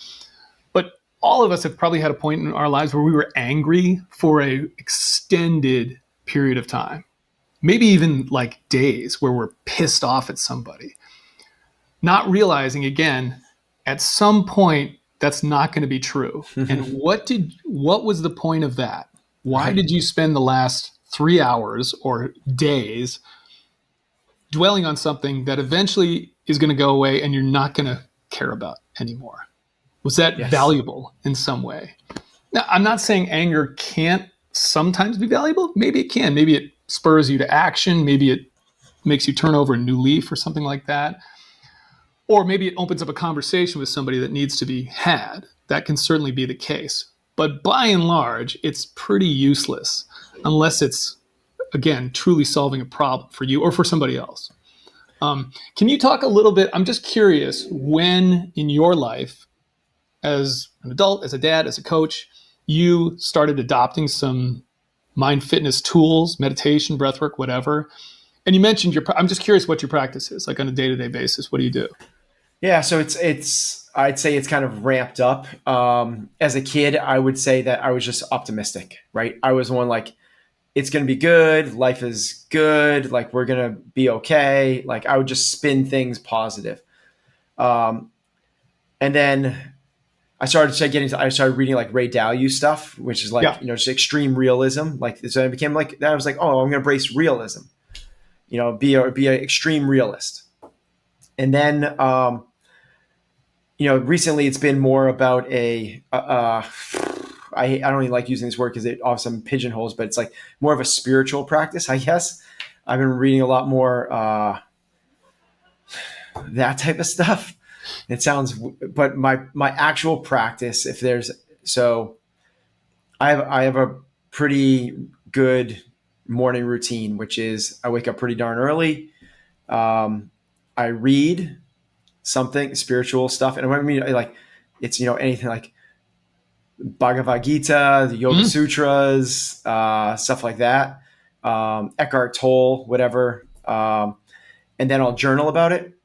But all of us have probably had a point in our lives where we were angry for an extended period of time, maybe even days, where we're pissed off at somebody, not realizing, again, at some point that's not going to be true. And what was the point of that? Why did you spend the last 3 hours or days dwelling on something that eventually is going to go away and you're not going to care about anymore? Was that valuable in some way? Now, I'm not saying anger can't sometimes be valuable. Maybe it can. Maybe it spurs you to action. Maybe it makes you turn over a new leaf or something like that. Or maybe it opens up a conversation with somebody that needs to be had. That can certainly be the case. But by and large, it's pretty useless unless it's, again, truly solving a problem for you or for somebody else. Can you talk a little bit? I'm just curious, when in your life, as an adult, as a dad, as a coach, you started adopting some mind fitness tools, meditation, breathwork, whatever. And you mentioned I'm just curious what your practice is, on a day-to-day basis. What do you do? Yeah, so I'd say it's kind of ramped up. As a kid, I would say that I was just optimistic, right? I was one like, it's going to be good. Life is good. Like, we're going to be okay. Like, I would just spin things positive. Um, and then I started reading like Ray Dalio stuff, which is like, Yeah. just extreme realism. Like, so I became like that. I was like, oh, I'm going to embrace realism, be an extreme realist. And then, recently it's been more about I don't even like using this word because it often pigeonholes, but it's like more of a spiritual practice, I guess. I've been reading a lot more that type of stuff. It sounds, but my actual practice, if there's so, I have a pretty good morning routine, which is I wake up pretty darn early. I read something spiritual stuff, and I mean like it's anything like Bhagavad Gita, the Yoga Mm. Sutras, stuff like that. Eckhart Tolle, whatever. And then I'll journal about it.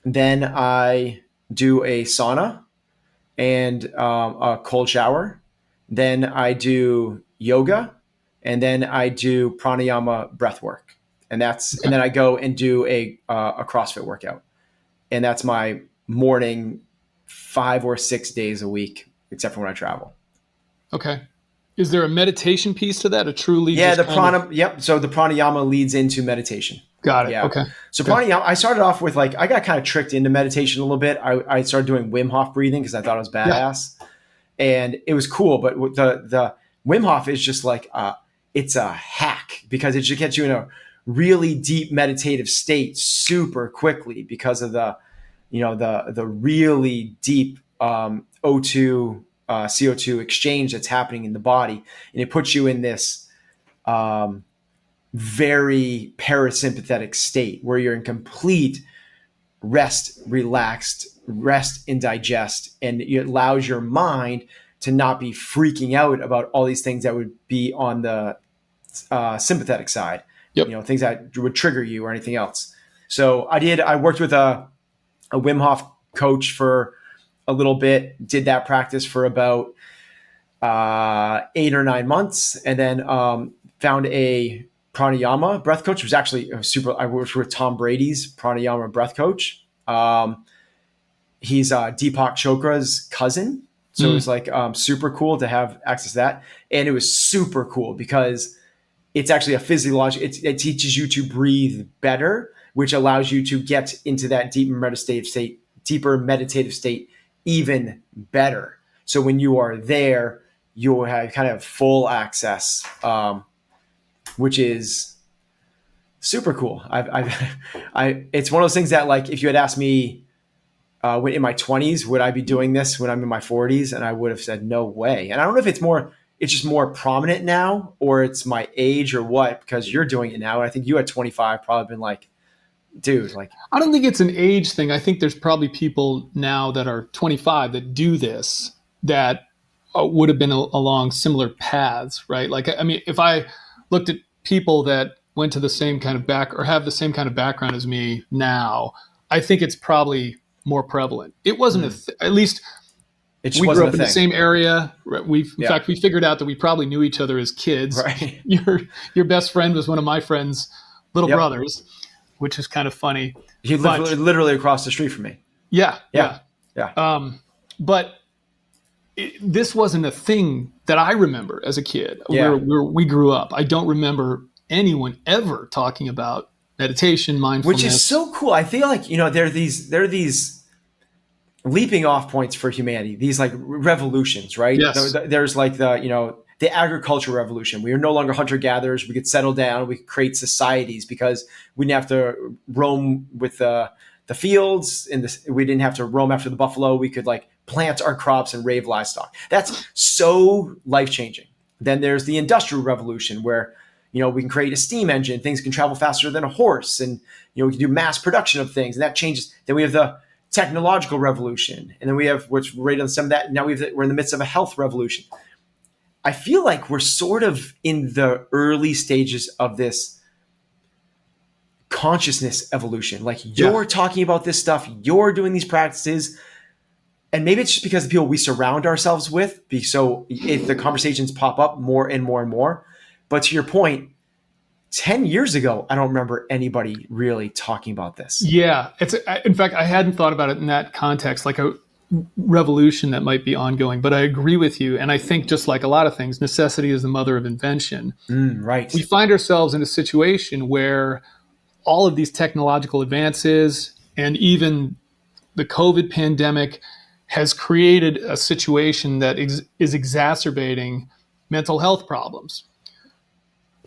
Then I do a sauna and a cold shower. Then I do yoga, and then I do pranayama breath work, and then I go and do a CrossFit workout, and that's my morning 5 or 6 days a week, except for when I travel. Okay. Is there a meditation piece to that? A truly Yeah, just the kind of prana. Yep. So the pranayama leads into meditation. got it. Yeah. Okay. So Okay. pranayama, I started off with like I got kind of tricked into meditation a little bit. I started doing Wim Hof breathing because I thought it was Yeah. badass, and it was cool. But the Wim Hof is just like it's a hack because it just gets you in a really deep meditative state super quickly because of the really deep O2 CO2 exchange that's happening in the body, and it puts you in this very parasympathetic state where you're in complete rest, relaxed, rest and digest, and it allows your mind to not be freaking out about all these things that would be on the sympathetic side, Yep. things that would trigger you or anything else. So I worked with a Wim Hof coach for a little bit, did that practice for about 8 or 9 months, and then found a pranayama breath coach. It was actually super. I worked with Tom Brady's pranayama breath coach. He's Deepak Chopra's cousin, so it was like super cool to have access to that, and it was super cool because it's actually a physiological. It teaches you to breathe better, which allows you to get into that deeper meditative state even better. So when you are there, you have kind of full access, which is super cool. It's one of those things that, like, if you had asked me in my 20s, would I be doing this when I'm in my 40s? And I would have said, no way. And I don't know if it's just more prominent now, or it's my age or what, because you're doing it now. And I think you at 25 probably been like, dude, like, I don't think it's an age thing. I think there's probably people now that are 25 that do this that would have been along similar paths, right? Like, I mean, if I looked at people that went to the same kind of or have the same kind of background as me now, I think it's probably more prevalent. It wasn't at least we grew up in the same area. In fact, we figured out that we probably knew each other as kids. Right. Your best friend was one of my friend's little brothers, which is kind of funny. He lived literally across the street from me. Yeah. But this wasn't a thing that I remember as a kid. We grew up. I don't remember anyone ever talking about meditation, mindfulness, which is so cool. I feel like there are these leaping off points for humanity. These like revolutions, right? Yes. There's like the agricultural revolution. We are no longer hunter gatherers. We could settle down. We could create societies because we didn't have to roam with the fields, and we didn't have to roam after the buffalo. We could like plant our crops and raise livestock. That's so life-changing. Then there's the industrial revolution where, we can create a steam engine. Things can travel faster than a horse, and, we can do mass production of things, and that changes. Then we have the technological revolution, and then we have what's right on some of that. Now we're in the midst of a health revolution. I feel like we're sort of in the early stages of this consciousness evolution. Like you're talking about this stuff, you're doing these practices. And maybe it's just because the people we surround ourselves with, so if the conversations pop up more and more and more. But to your point, 10 years ago, I don't remember anybody really talking about this. Yeah. In fact, I hadn't thought about it in that context, like a revolution that might be ongoing, but I agree with you. And I think just like a lot of things, necessity is the mother of invention. Right. We find ourselves in a situation where all of these technological advances and even the COVID pandemic has created a situation that is exacerbating mental health problems,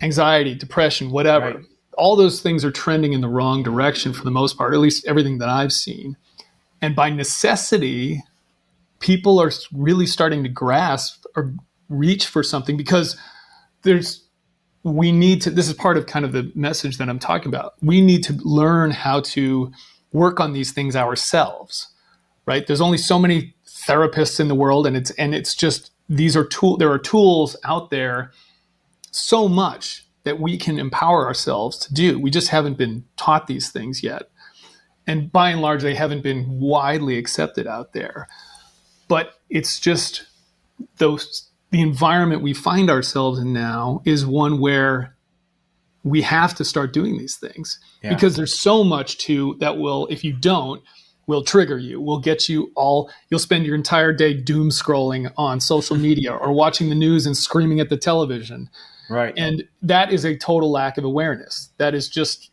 anxiety, depression, whatever. Right. All those things are trending in the wrong direction for the most part, at least everything that I've seen. And by necessity, people are really starting to grasp or reach for something because we need to, this is part of kind of the message that I'm talking about. We need to learn how to work on these things ourselves, right? There's only so many therapists in the world, and it's just, there are tools out there so much that we can empower ourselves to do. We just haven't been taught these things yet. And by and large, they haven't been widely accepted out there. But it's just the environment we find ourselves in now is one where we have to start doing these things because there's so much that will, if you don't, will trigger you, will get you you'll spend your entire day doom scrolling on social media or watching the news and screaming at the television. Right. And that is a total lack of awareness. That is just,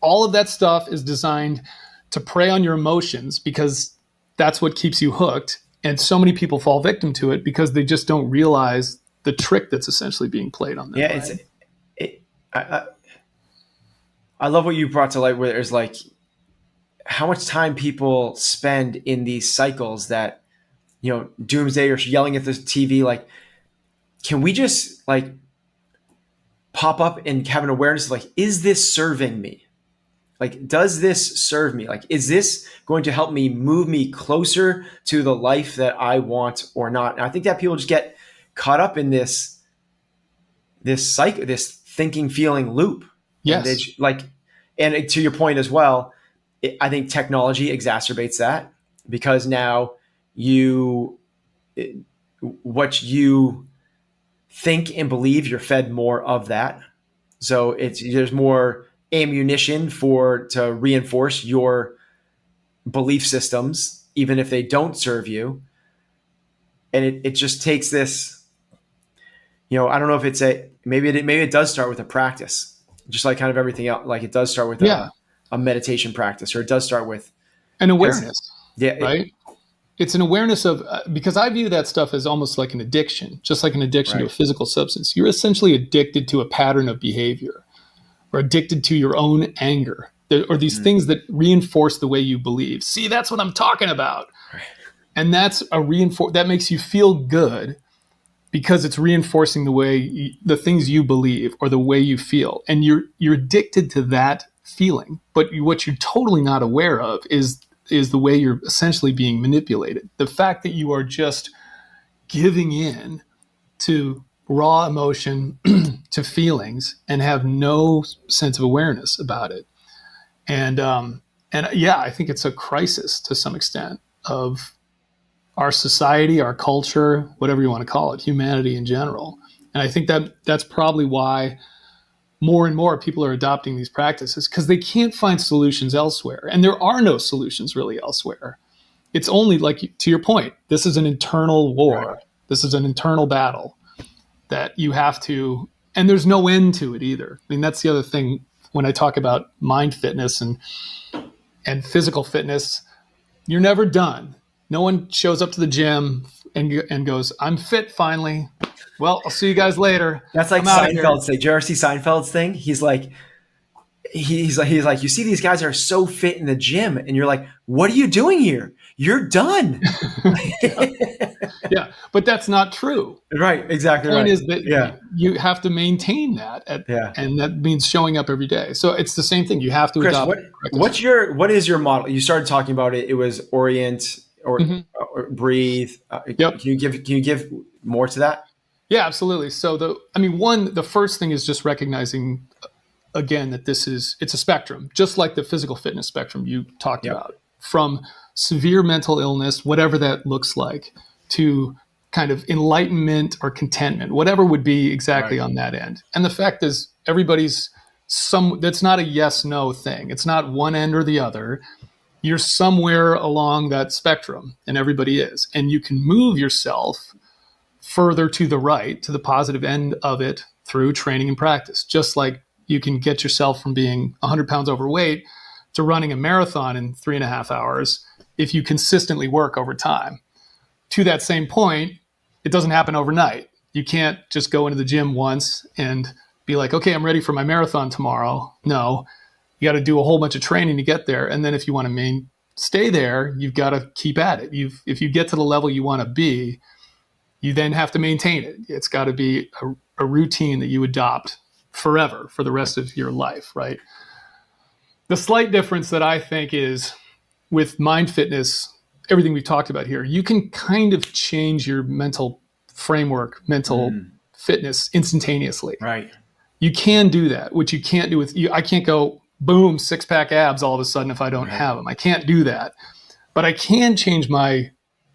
all of that stuff is designed to prey on your emotions because that's what keeps you hooked. And so many people fall victim to it because they just don't realize the trick that's essentially being played on them. Yeah, I love what you brought to light where there's like how much time people spend in these cycles that, doomsday or yelling at the TV. Like, can we just like pop up and have an awareness of like, is this serving me? Like, does this serve me? Like, is this going to help me move me closer to the life that I want or not? And I think that people just get caught up in this cycle, this thinking, feeling loop. Yes. And to your point as well, I think technology exacerbates that because now what you think and believe, you're fed more of that. So there's more ammunition to reinforce your belief systems, even if they don't serve you. And it just takes this, I don't know if maybe it does start with a practice, just like kind of everything else. Like it does start with a meditation practice, or it does start with an awareness. Right. It's an awareness of, because I view that stuff as almost like an addiction, just like an addiction to a physical substance. You're essentially addicted to a pattern of behavior or addicted to your own anger or these things that reinforce the way you believe. See, that's what I'm talking about. Right. And that's that makes you feel good because it's reinforcing the things you believe or the way you feel. And you're addicted to that feeling. But what you're totally not aware of is the way you're essentially being manipulated. The fact that you are just giving in to raw emotion, to feelings, and have no sense of awareness about it. And I think it's a crisis to some extent of our society, our culture, whatever you want to call it, humanity in general. And I think that's probably why more and more people are adopting these practices, because they can't find solutions elsewhere. And there are no solutions really elsewhere. It's only, like, to your point, this is an internal war. Right. This is an internal battle that you have to, and there's no end to it either. I mean, that's the other thing when I talk about mind fitness and physical fitness, you're never done. No one shows up to the gym and goes, I'm fit finally. Well, I'll see you guys later. That's like Seinfeld's thing. Did you ever see Seinfeld's thing? He's like, you see these guys are so fit in the gym, and you're like, what are you doing here? You're done. Yeah, but that's not true. Right, exactly. The point right. is that you have to maintain that, and that means showing up every day. So it's the same thing. You have to Chris, adopt. What is your model? You started talking about it. It was orient or breathe. Yep. Can you give more to that? Yeah, absolutely. So the first thing is just recognizing again, that it's a spectrum, just like the physical fitness spectrum you talked about, from severe mental illness, whatever that looks like, to kind of enlightenment or contentment, whatever would be exactly on that end. And the fact is, that's not a yes, no thing. It's not one end or the other. You're somewhere along that spectrum, and everybody is. And you can move yourself further to the right, to the positive end of it, through training and practice. Just like you can get yourself from being 100 pounds overweight to running a marathon in 3.5 hours if you consistently work over time. To that same point, it doesn't happen overnight. You can't just go into the gym once and be like, okay, I'm ready for my marathon tomorrow. No, you got to do a whole bunch of training to get there. And then if you want to stay there, you've got to keep at it. If you get to the level you want to be, you then have to maintain it. It's got to be a routine that you adopt forever, for the rest of your life, right? The slight difference that I think is with mind fitness, everything we've talked about here, you can kind of change your mental framework, mental fitness instantaneously. Right. You can do that, which you can't do with you. I can't go, boom, 6-pack abs all of a sudden if I don't have them. I can't do that. But I can change my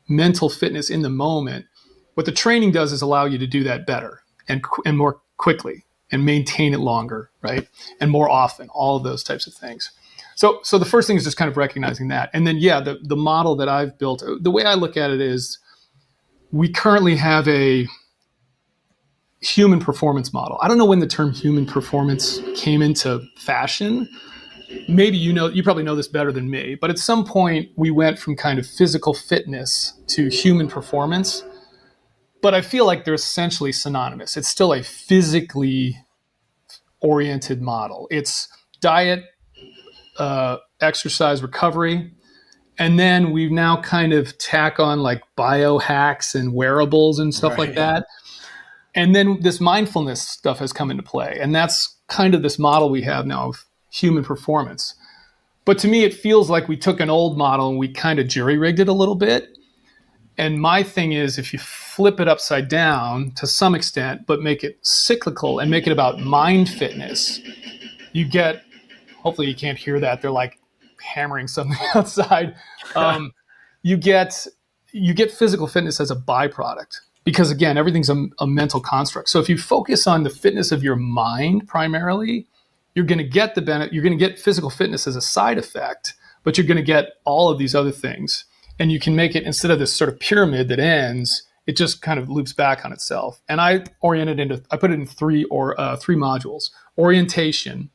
mental fitness in the moment. What the training does is allow you to do that better and more quickly and maintain it longer, right? And more often, all of those types of things. So the first thing is just kind of recognizing that. And then, the model that I've built, the way I look at it is we currently have a human performance model. I don't know when the term human performance came into fashion. Maybe you probably know this better than me, but at some point we went from kind of physical fitness to human performance. But I feel like they're essentially synonymous. It's still a physically oriented model. It's diet, exercise, recovery. And then we now kind of tack on like biohacks and wearables and stuff like that. And then this mindfulness stuff has come into play. And that's kind of this model we have now of human performance. But to me, it feels like we took an old model and we kind of jury-rigged it a little bit. And my thing is, if you flip it upside down to some extent, but make it cyclical and make it about mind fitness, you get, hopefully you can't hear that. They're like hammering something outside. You get physical fitness as a byproduct. Because again, everything's a mental construct. So if you focus on the fitness of your mind primarily, you're going to get the benefit. You're going to get physical fitness as a side effect, but you're going to get all of these other things. And you can make it, instead of this sort of pyramid that ends, it just kind of loops back on itself. And I put it in three modules. Orientation.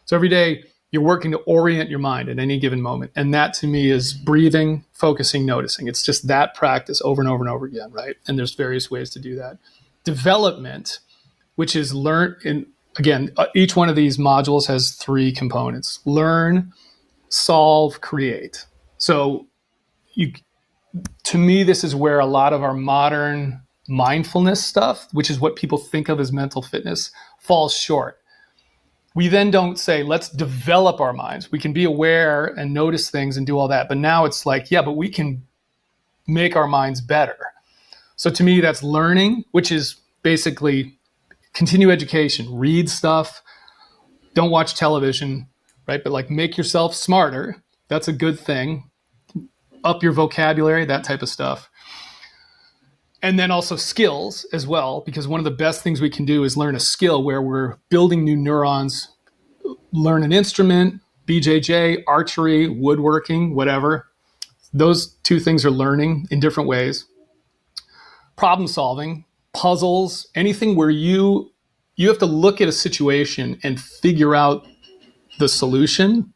So every day you're working to orient your mind at any given moment. And that to me is breathing, focusing, noticing. It's just that practice over and over and over again, right? And there's various ways to do that. Development, which is each one of these modules has 3 components: learn, solve, create. So to me, this is where a lot of our modern mindfulness stuff, which is what people think of as mental fitness, falls short. We then don't say, let's develop our minds. We can be aware and notice things and do all that. But now it's like, but we can make our minds better. So to me, that's learning, which is basically continue education, read stuff, don't watch television, right? But like make yourself smarter. That's a good thing. Up your vocabulary, that type of stuff. And then also skills as well, because one of the best things we can do is learn a skill where we're building new neurons, learn an instrument, BJJ, archery, woodworking, whatever. Those 2 things are learning in different ways. Problem solving, puzzles, anything where you have to look at a situation and figure out the solution,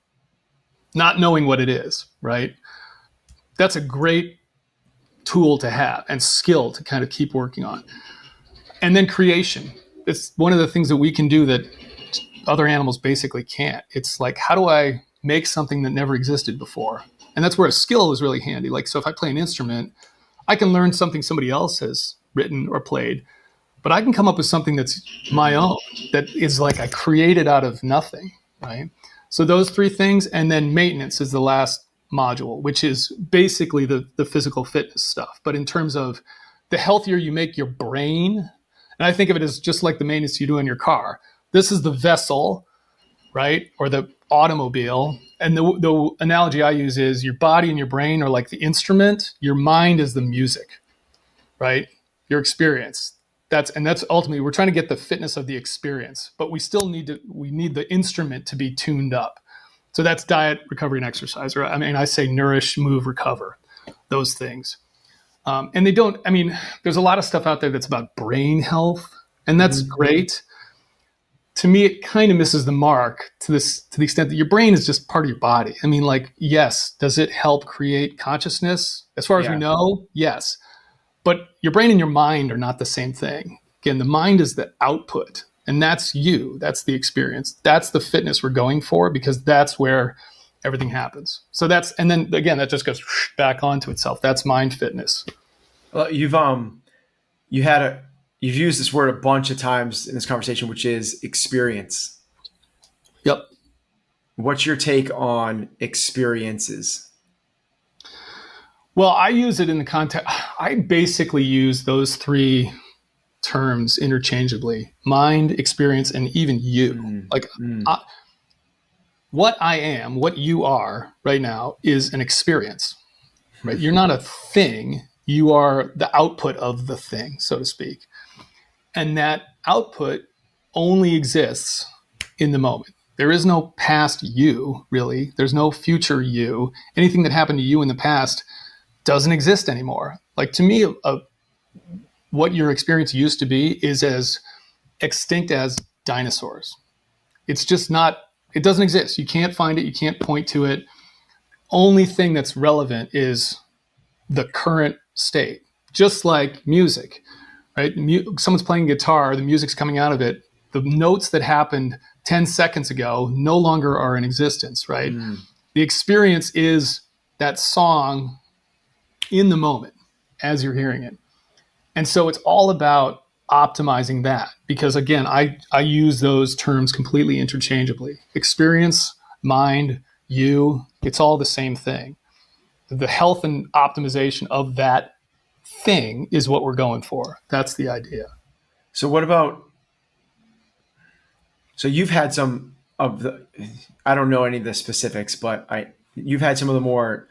not knowing what it is, right? That's a great tool to have and skill to kind of keep working on. And then creation. It's one of the things that we can do that other animals basically can't. It's like, how do I make something that never existed before? And that's where a skill is really handy. Like, so if I play an instrument, I can learn something somebody else has written or played, but I can come up with something that's my own, that is like I created out of nothing, right? So those 3 things, and then maintenance is the last module, which is basically the physical fitness stuff. But in terms of the healthier you make your brain, and I think of it as just like the maintenance you do in your car. This is the vessel. right? Or the automobile. And the analogy I use is your body and your brain are like the instrument. Your mind is the music, right? Your experience. That's ultimately, we're trying to get the fitness of the experience, but we need the instrument to be tuned up. So that's diet, recovery, and exercise. Or I say nourish, move, recover, those things. And they don't, there's a lot of stuff out there that's about brain health, and that's great. To me, it kind of misses the mark to the extent that your brain is just part of your body. Yes, does it help create consciousness? As far as we know, yes. But your brain and your mind are not the same thing. Again, the mind is the output, and that's you. That's the experience. That's the fitness we're going for, because that's where everything happens. So and then again, that just goes back onto itself. That's mind fitness. Well, you've used this word a bunch of times in this conversation, which is experience. Yep. What's your take on experiences? Well, I use it in the context. I basically use those three terms interchangeably: mind, experience, and even you. What I am, what you are right now, is an experience, right? You're not a thing. You are the output of the thing, so to speak. And that output only exists in the moment. There is no past you, really. There's no future you. Anything that happened to you in the past doesn't exist anymore. To me, what your experience used to be is as extinct as dinosaurs. It's just not, it doesn't exist. You can't find it. You can't point to it. Only thing that's relevant is the current state, just like music, right? Someone's playing guitar, the music's coming out of it. The notes that happened 10 seconds ago no longer are in existence, right? The experience is that song in the moment as you're hearing it. And so it's all about optimizing that, because again, I use those terms completely interchangeably. Experience, mind, you, it's all the same thing. The health and optimization of that thing is what we're going for. That's the idea. So you've had some of the, I don't know any of the specifics, but you've had some of the more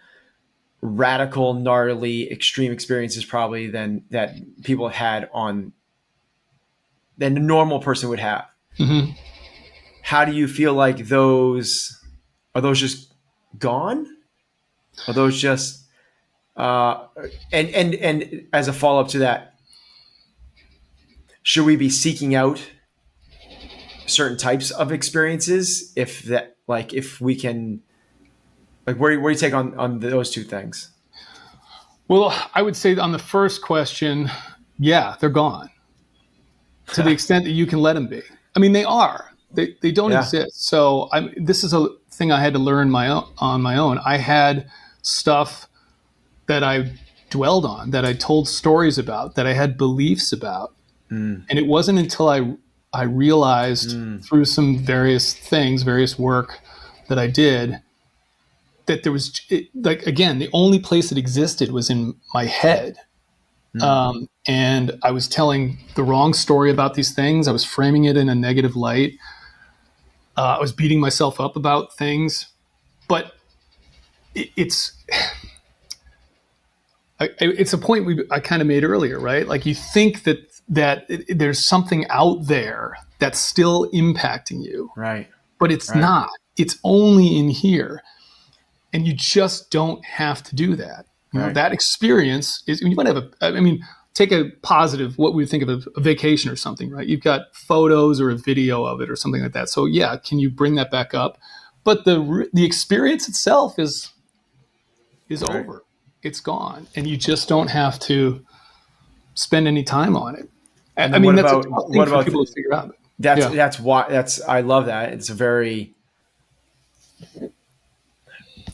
radical, gnarly, extreme experiences probably than that people had than a normal person would have. Mm-hmm. How do you feel like are those just gone? Are those just, and as a follow-up to that, should we be seeking out certain types of experiences if we can, where do you take on those two things? Well, I would say on the first question, yeah, they're gone to the extent that you can let them be. They are. They don't exist. So this is a thing I had to learn on my own. I had stuff that I dwelled on, that I told stories about, that I had beliefs about. And it wasn't until I realized through some various work that I did, that there was, again, the only place it existed was in my head. And I was telling the wrong story about these things. I was framing it in a negative light. I was beating myself up about things. But it's a point I kind of made earlier, right? You think that there's something out there that's still impacting you. Right. But it's not. It's only in here. And you just don't have to do that. That experience is, you might have take a positive, what we would think of a vacation or something, right? You've got photos or a video of it or something like that. So yeah, can you bring that back up? But the experience itself is over. It's gone. And you just don't have to spend any time on it. That's a tough thing for people to figure out. That's why I love that. It's a very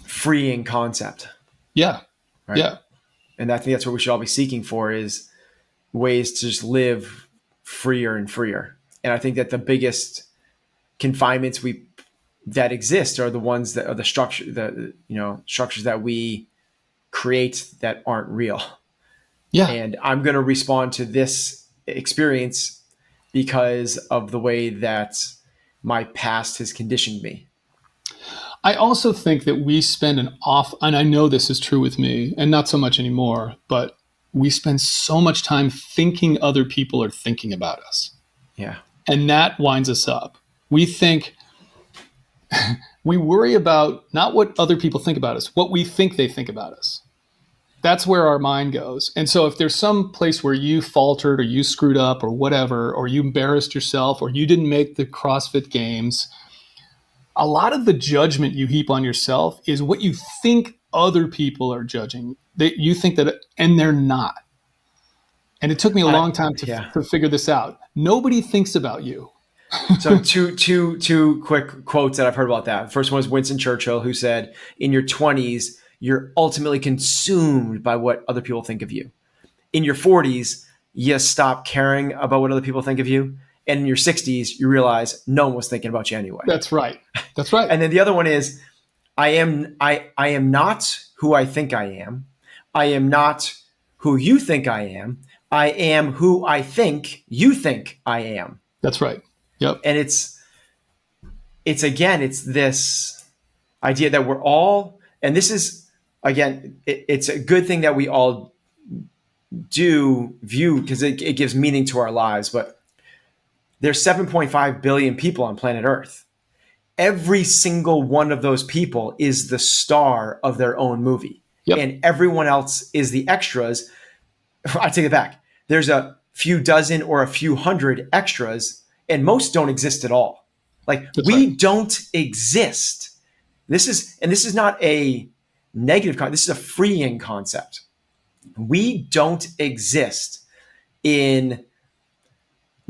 freeing concept. Yeah. Right? Yeah. And I think that's what we should all be seeking for, is ways to just live freer and freer. And I think that the biggest confinements that exist are the ones that are the structures that we create that aren't real. Yeah. And I'm going to respond to this experience because of the way that my past has conditioned me. I also think that we spend and I know this is true with me and not so much anymore, but we spend so much time thinking other people are thinking about us. Yeah. And that winds us up. We think, we worry about not what other people think about us, what we think they think about us. That's where our mind goes. And so if there's some place where you faltered or you screwed up or whatever, or you embarrassed yourself or you didn't make the CrossFit Games, a lot of the judgment you heap on yourself is what you think other people are judging. You think that, and they're not. And it took me a long time to figure this out. Nobody thinks about you. So two quick quotes that I've heard about that. The first one is Winston Churchill, who said, in your 20s, you're ultimately consumed by what other people think of you. In your 40s, you stop caring about what other people think of you. And in your 60s, you realize no one was thinking about you anyway. That's right. That's right. And then the other one is, I am not who I think I am. I am not who you think I am. I am who I think you think I am. That's right. Yep. And it's this idea that we're all, and this is, again, it's a good thing that we all do view because it gives meaning to our lives. But there's 7.5 billion people on planet Earth. Every single one of those people is the star of their own movie. Yep. And everyone else is the extras. I take it back. There's a few dozen or a few hundred extras, and most don't exist at all. Like, we don't exist. This is not a negative concept. This is a freeing concept. We don't exist in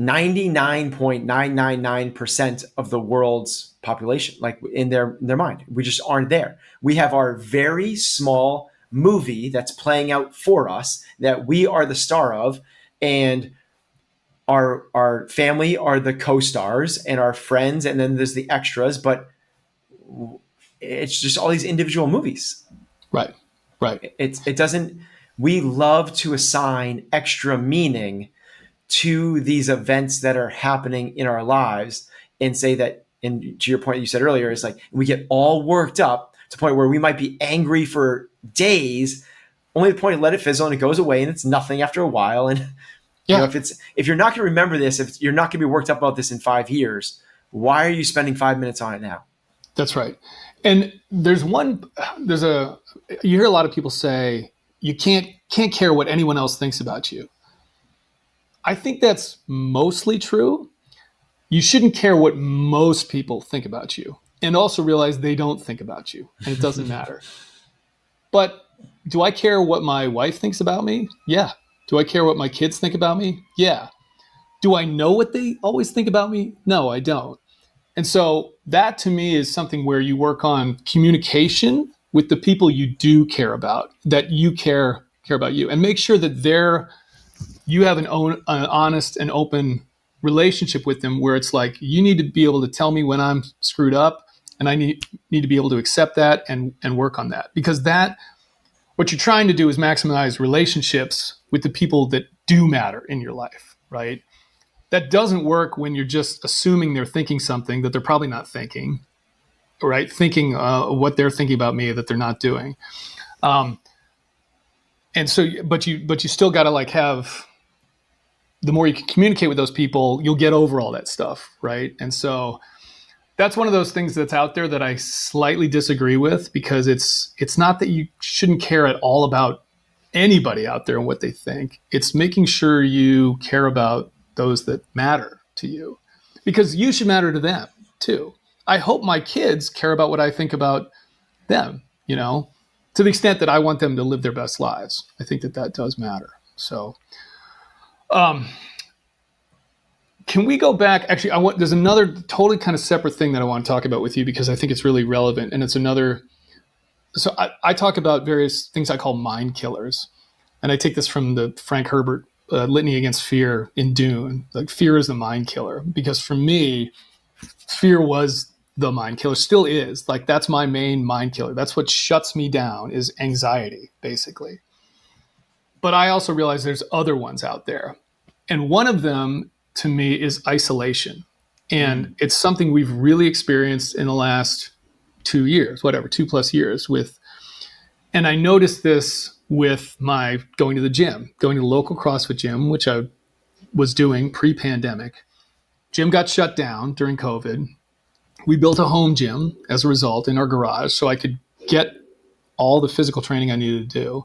99.999% of the world's population, like in their mind. We just aren't there. We have our very small movie that's playing out for us that we are the star of, and our family are the co-stars and our friends, and then there's the extras, but it's just all these individual movies. Right. Right. It doesn't, we love to assign extra meaning to these events that are happening in our lives and say that, and to your point you said earlier, is like, we get all worked up to the point where we might be angry for days, only the point to let it fizzle and it goes away and it's nothing after a while. And you know, if you're not going to remember this, if you're not going to be worked up about this in 5 years, why are you spending 5 minutes on it now? That's right. And you hear a lot of people say, you can't care what anyone else thinks about you. I think that's mostly true. You shouldn't care what most people think about you, and also realize they don't think about you and it doesn't matter. But do I care what my wife thinks about me? Yeah. Do I care what my kids think about me? Yeah. Do I know what they always think about me? No, I don't. And so that to me is something where you work on communication with the people you do care about, that you care about you, and make sure that you have an honest and open relationship with them where it's like, you need to be able to tell me when I'm screwed up, and I need to be able to accept that and work on that. Because what you're trying to do is maximize relationships with the people that do matter in your life, right? That doesn't work when you're just assuming they're thinking something that they're probably not thinking, right? Thinking what they're thinking about me that they're not doing. And so, but you still got to like have, the more you can communicate with those people, you'll get over all that stuff, right? And so that's one of those things that's out there that I slightly disagree with, because it's not that you shouldn't care at all about anybody out there and what they think. It's making sure you care about those that matter to you, because you should matter to them too. I hope my kids care about what I think about them, to the extent that I want them to live their best lives. I think that does matter. So, can we go back? Actually, there's another totally kind of separate thing that I want to talk about with you, because I think it's really relevant. And it's so I talk about various things I call mind killers. And I take this from the Frank Herbert Litany Against Fear in Dune. Like, fear is the mind killer, because for me, fear was the mind killer, still is. Like, that's my main mind killer. That's what shuts me down, is anxiety, basically. But I also realize there's other ones out there. And one of them, to me, is isolation. And it's something we've really experienced in the last 2 years, 2+ years and I noticed this with my going to the gym, going to the local CrossFit gym, which I was doing pre-pandemic. Gym got shut down during COVID. We built a home gym as a result in our garage so I could get all the physical training I needed to do.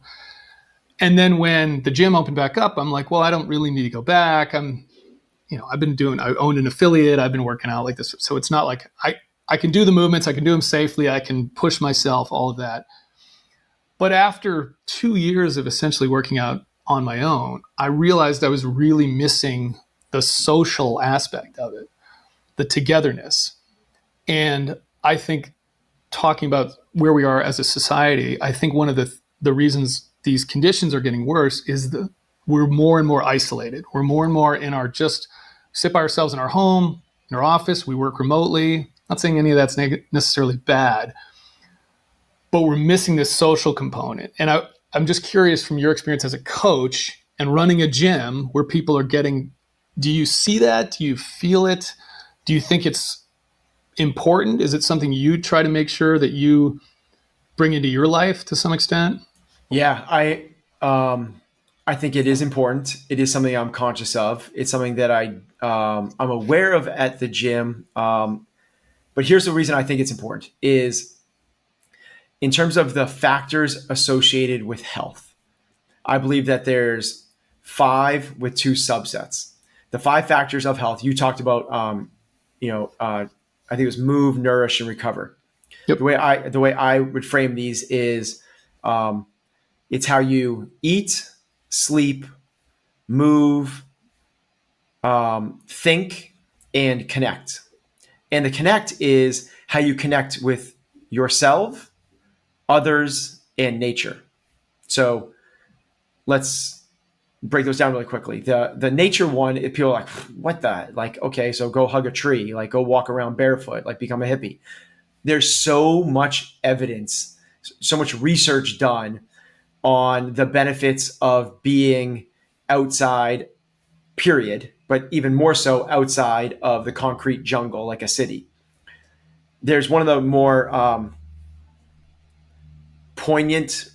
And then when the gym opened back up, I'm like, well, I don't really need to go back. I owned an affiliate. I've been working out like this. So it's not like I can do the movements. I can do them safely. I can push myself, all of that. But after 2 years of essentially working out on my own, I realized I was really missing the social aspect of it, the togetherness. And I think talking about where we are as a society, I think one of the reasons these conditions are getting worse is that we're more and more isolated. We're more and more in our just sit by ourselves in our home, in our office. We work remotely. Not saying any of that's necessarily bad, but we're missing this social component. And I'm just curious from your experience as a coach and running a gym where people are getting, do you see that? Do you feel it? Do you think it's important? Is it something you try to make sure that you bring into your life to some extent? Yeah, I think it is important. It is something I'm conscious of. It's something that I'm aware of at the gym. But here's the reason I think it's important is in terms of the factors associated with health. I believe that there's 5 with 2 subsets. The 5 factors of health you talked about. I think it was move, nourish, and recover. Yep. The way I would frame these is it's how you eat, sleep, move, think, and connect. And the connect is how you connect with yourself, others, and nature. So let's break those down really quickly. The nature one, people are like, what the? Like, okay, so go hug a tree, like go walk around barefoot, like become a hippie. There's so much evidence, so much research done on the benefits of being outside, period, but even more so outside of the concrete jungle like a city. There's one of the more poignant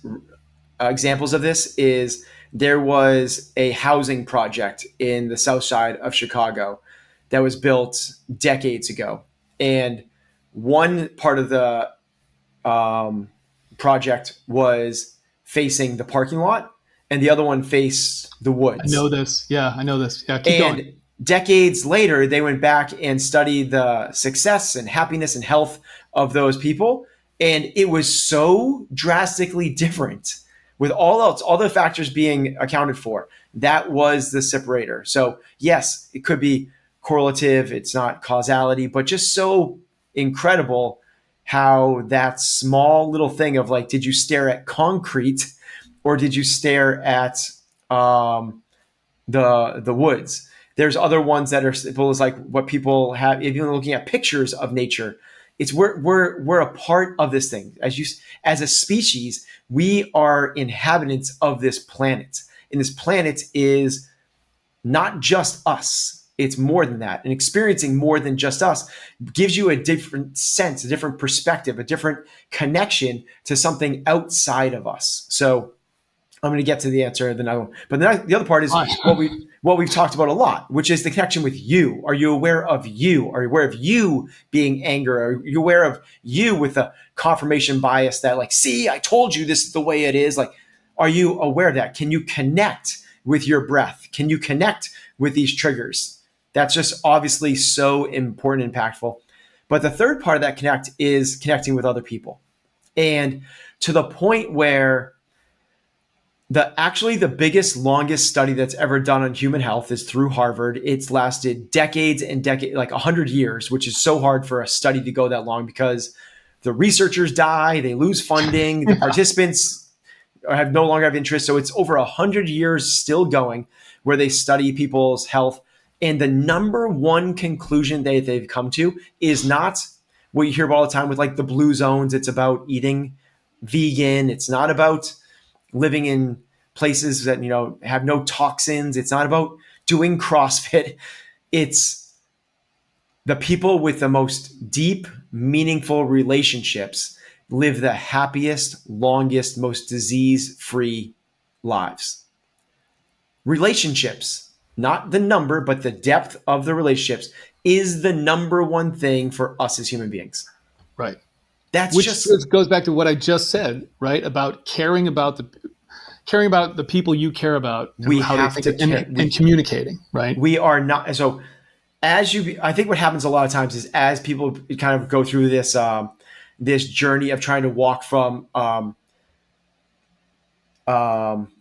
examples of this is there was a housing project in the south side of Chicago that was built decades ago. And one part of the project was facing the parking lot and the other one faced the woods. I know this. Yeah, keep going. Decades later, they went back and studied the success and happiness and health of those people. And it was so drastically different with all the factors being accounted for. That was the separator. So yes, it could be correlative. It's not causality, but just so incredible how that small little thing of like, did you stare at concrete or did you stare at the woods? There's other ones that are simple as like what people have, if you're looking at pictures of nature, it's we're a part of this thing. As a species, we are inhabitants of this planet. And this planet is not just us. It's more than that. And experiencing more than just us gives you a different sense, a different perspective, a different connection to something outside of us. So I'm going to get to the answer the other one. But the other part is what we've talked about a lot, which is the connection with you. Are you aware of you? Are you aware of you being anger? Are you aware of you with a confirmation bias that like, see, I told you this is the way it is. Like, are you aware of that? Can you connect with your breath? Can you connect with these triggers? That's just obviously so important and impactful. But the third part of that connect is connecting with other people. And to the point where the biggest, longest study that's ever done on human health is through Harvard. It's lasted decades and decades, like 100 years, which is so hard for a study to go that long because the researchers die, they lose funding, the participants no longer have interest. So it's over 100 years still going where they study people's health. And the number one conclusion they've come to is not what you hear about all the time with like the blue zones. It's about eating vegan. It's not about living in places that, have no toxins. It's not about doing CrossFit. It's The people with the most deep, meaningful relationships live the happiest, longest, most disease-free lives. Relationships, not the number, but the depth of the relationships is the number one thing for us as human beings. Right. That's Which just goes back to what I just said, right? About caring about the people you care about, and we how have they to think, and communicating, right? We are not so. I think what happens a lot of times is as people kind of go through this this journey of trying to walk from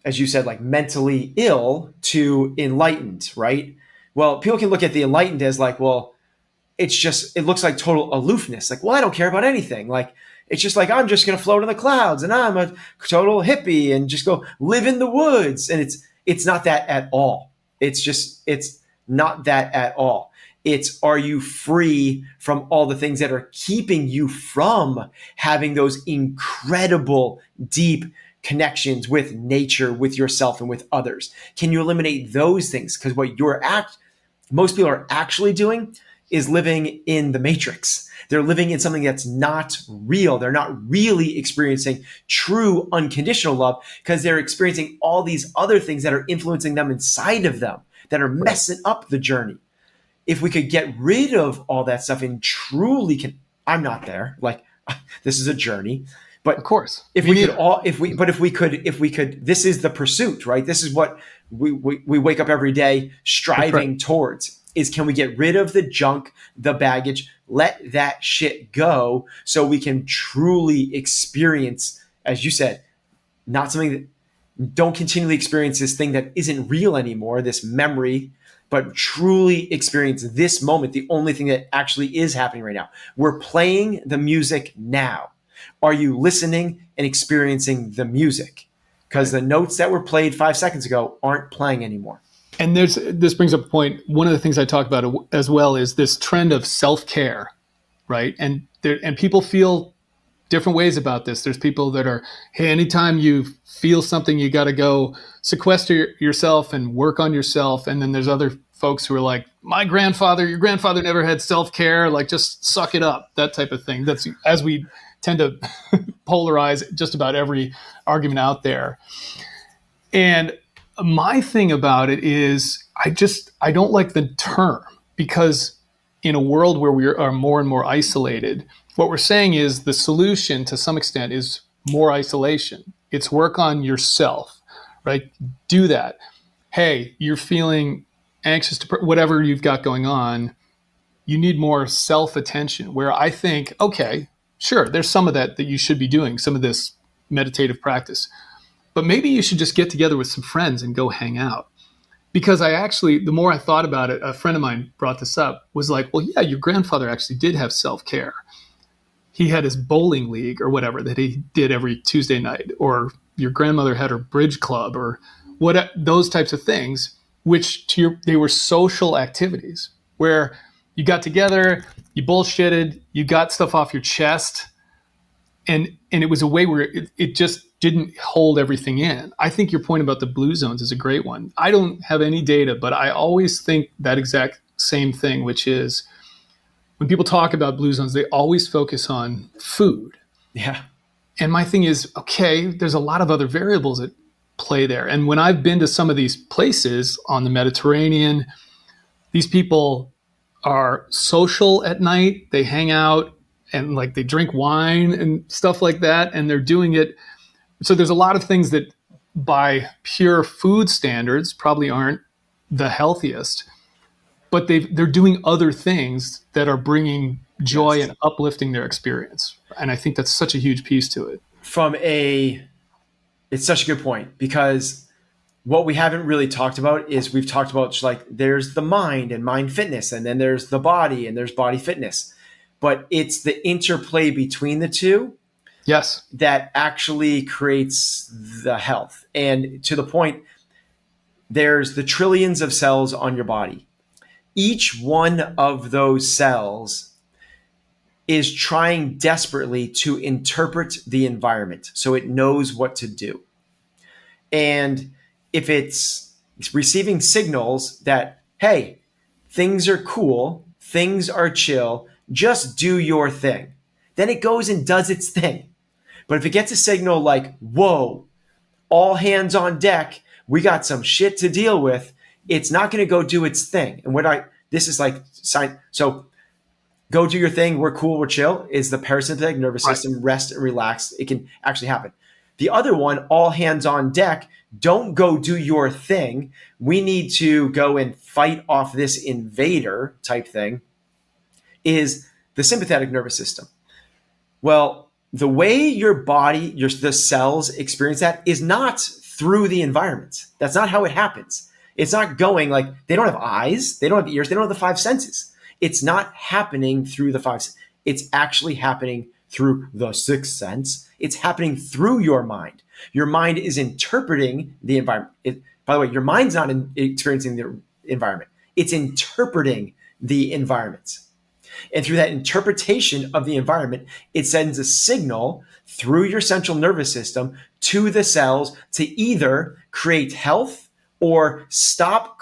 as you said, like mentally ill to enlightened, right? Well, people can look at the enlightened as like, well, it looks like total aloofness. Like, well, I don't care about anything. Like, it's just like, I'm just going to float in the clouds and I'm a total hippie and just go live in the woods. And it's not that at all. It's not that at all. It's, are you free from all the things that are keeping you from having those incredible, deep connections with nature, with yourself, and with others? Can you eliminate those things? Because most people are actually doing is living in the matrix. They're living in something that's not real. They're not really experiencing true unconditional love because they're experiencing all these other things that are influencing them inside of them that are messing up the journey. If we could get rid of all that stuff and truly I'm not there. Like, this is a journey. But of course, if we could, this is the pursuit, right? This is what we wake up every day striving towards. Is, can we get rid of the junk, the baggage, let that shit go so we can truly experience, as you said, not something that, don't continually experience this thing that isn't real anymore, this memory, but truly experience this moment, the only thing that actually is happening right now. We're playing the music now. Are you listening and experiencing the music? Because the notes that were played 5 seconds ago aren't playing anymore. And this brings up a point. One of the things I talk about as well is this trend of self-care, right? And people feel different ways about this. There's people that are, hey, anytime you feel something, you got to go sequester yourself and work on yourself. And then there's other folks who are like, your grandfather never had self-care, like just suck it up, that type of thing. That's, as we tend to polarize just about every argument out there. And my thing about it is I don't like the term, because in a world where we are more and more isolated, what we're saying is the solution to some extent is more isolation. It's work on yourself, right? Do that. Hey, you're feeling anxious to whatever you've got going on. You need more self-attention, where I think, okay, sure, there's some of that you should be doing, some of this meditative practice. But maybe you should just get together with some friends and go hang out. Because the more I thought about it, a friend of mine brought this up, was like, well, yeah, your grandfather actually did have self-care. He had his bowling league or whatever that he did every Tuesday night, or your grandmother had her bridge club, or those types of things, which they were social activities where you got together, you bullshitted, you got stuff off your chest, and it was a way where it just didn't hold everything in. I think your point about the blue zones is a great one. I don't have any data, but I always think that exact same thing, which is when people talk about blue zones, they always focus on food. Yeah. And my thing is, okay, there's a lot of other variables at play there. And when I've been to some of these places on the Mediterranean, these people are social at night. They hang out and like they drink wine and stuff like that. And they're doing it. So there's a lot of things that by pure food standards probably aren't the healthiest, but they're doing other things that are bringing joy and uplifting their experience. And I think that's such a huge piece to it. It's such a good point, because what we haven't really talked about is we've talked about just like there's the mind and mind fitness, and then there's the body and there's body fitness. But it's the interplay between the two that actually creates the health. And to the point, there's the trillions of cells on your body. Each one of those cells is trying desperately to interpret the environment so it knows what to do. And if it's receiving signals that, hey, things are cool, things are chill, just do your thing. Then it goes and does its thing. But if it gets a signal like, whoa, all hands on deck, we got some shit to deal with, it's not going to go do its thing. And this is like sign. So go do your thing. We're cool. We're chill is the parasympathetic nervous system. Rest and relax. It can actually happen. The other one, all hands on deck, don't go do your thing. We need to go and fight off this invader type thing, is the sympathetic nervous system. Well, the way your body, the cells experience that is not through the environment. That's not how it happens. It's not going like, they don't have eyes, they don't have ears, they don't have the five senses. It's not happening through the five. It's actually happening through the sixth sense. It's happening through your mind. Your mind is interpreting the environment. By the way, your mind's not experiencing the environment. It's interpreting the environment. And through that interpretation of the environment, it sends a signal through your central nervous system to the cells to either create health or stop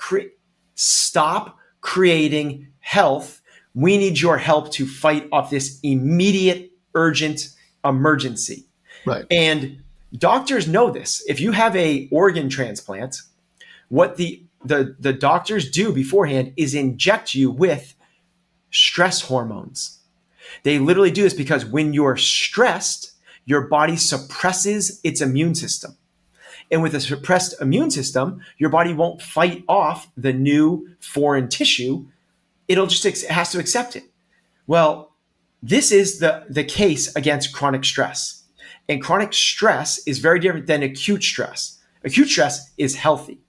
creating health. We need your help to fight off this immediate, urgent emergency. Right. And doctors know this. If you have an organ transplant, what the doctors do beforehand is inject you with stress hormones. They literally do this because when you're stressed, your body suppresses its immune system. And with a suppressed immune system, your body won't fight off the new foreign tissue. It has to accept it. Well, this is the case against chronic stress. And chronic stress is very different than acute stress. Acute stress is healthy.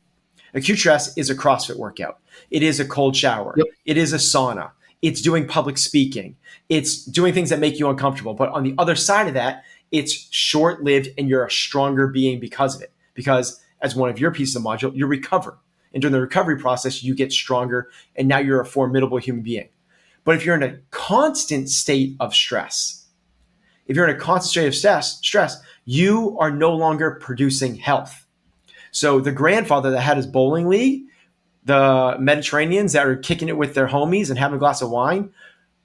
Acute stress is a CrossFit workout. It is a cold shower. Yep. It is a sauna. It's doing public speaking. It's doing things that make you uncomfortable. But on the other side of that, it's short-lived and you're a stronger being because of it. Because as one of your pieces of module, you recover. And during the recovery process, you get stronger and now you're a formidable human being. But if you're in a constant state of stress, you are no longer producing health. So the grandfather that had his bowling league, the Mediterraneans that are kicking it with their homies and having a glass of wine,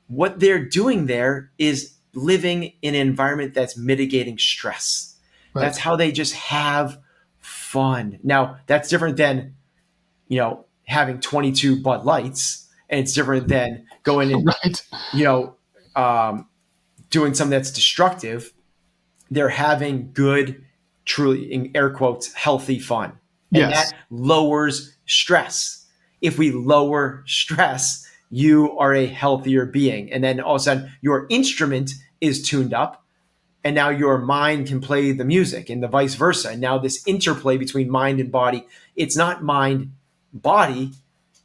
what they're doing there is living in an environment that's mitigating stress. Right. That's how they just have fun. Now, that's different than, having 22 Bud Lights, and it's different than going and, doing something that's destructive. They're having good, truly, in air quotes, healthy fun. And that lowers stress. If we lower stress, you are a healthier being. And then all of a sudden, your instrument is tuned up, and now your mind can play the music and the vice versa. And now this interplay between mind and body, it's not mind, body,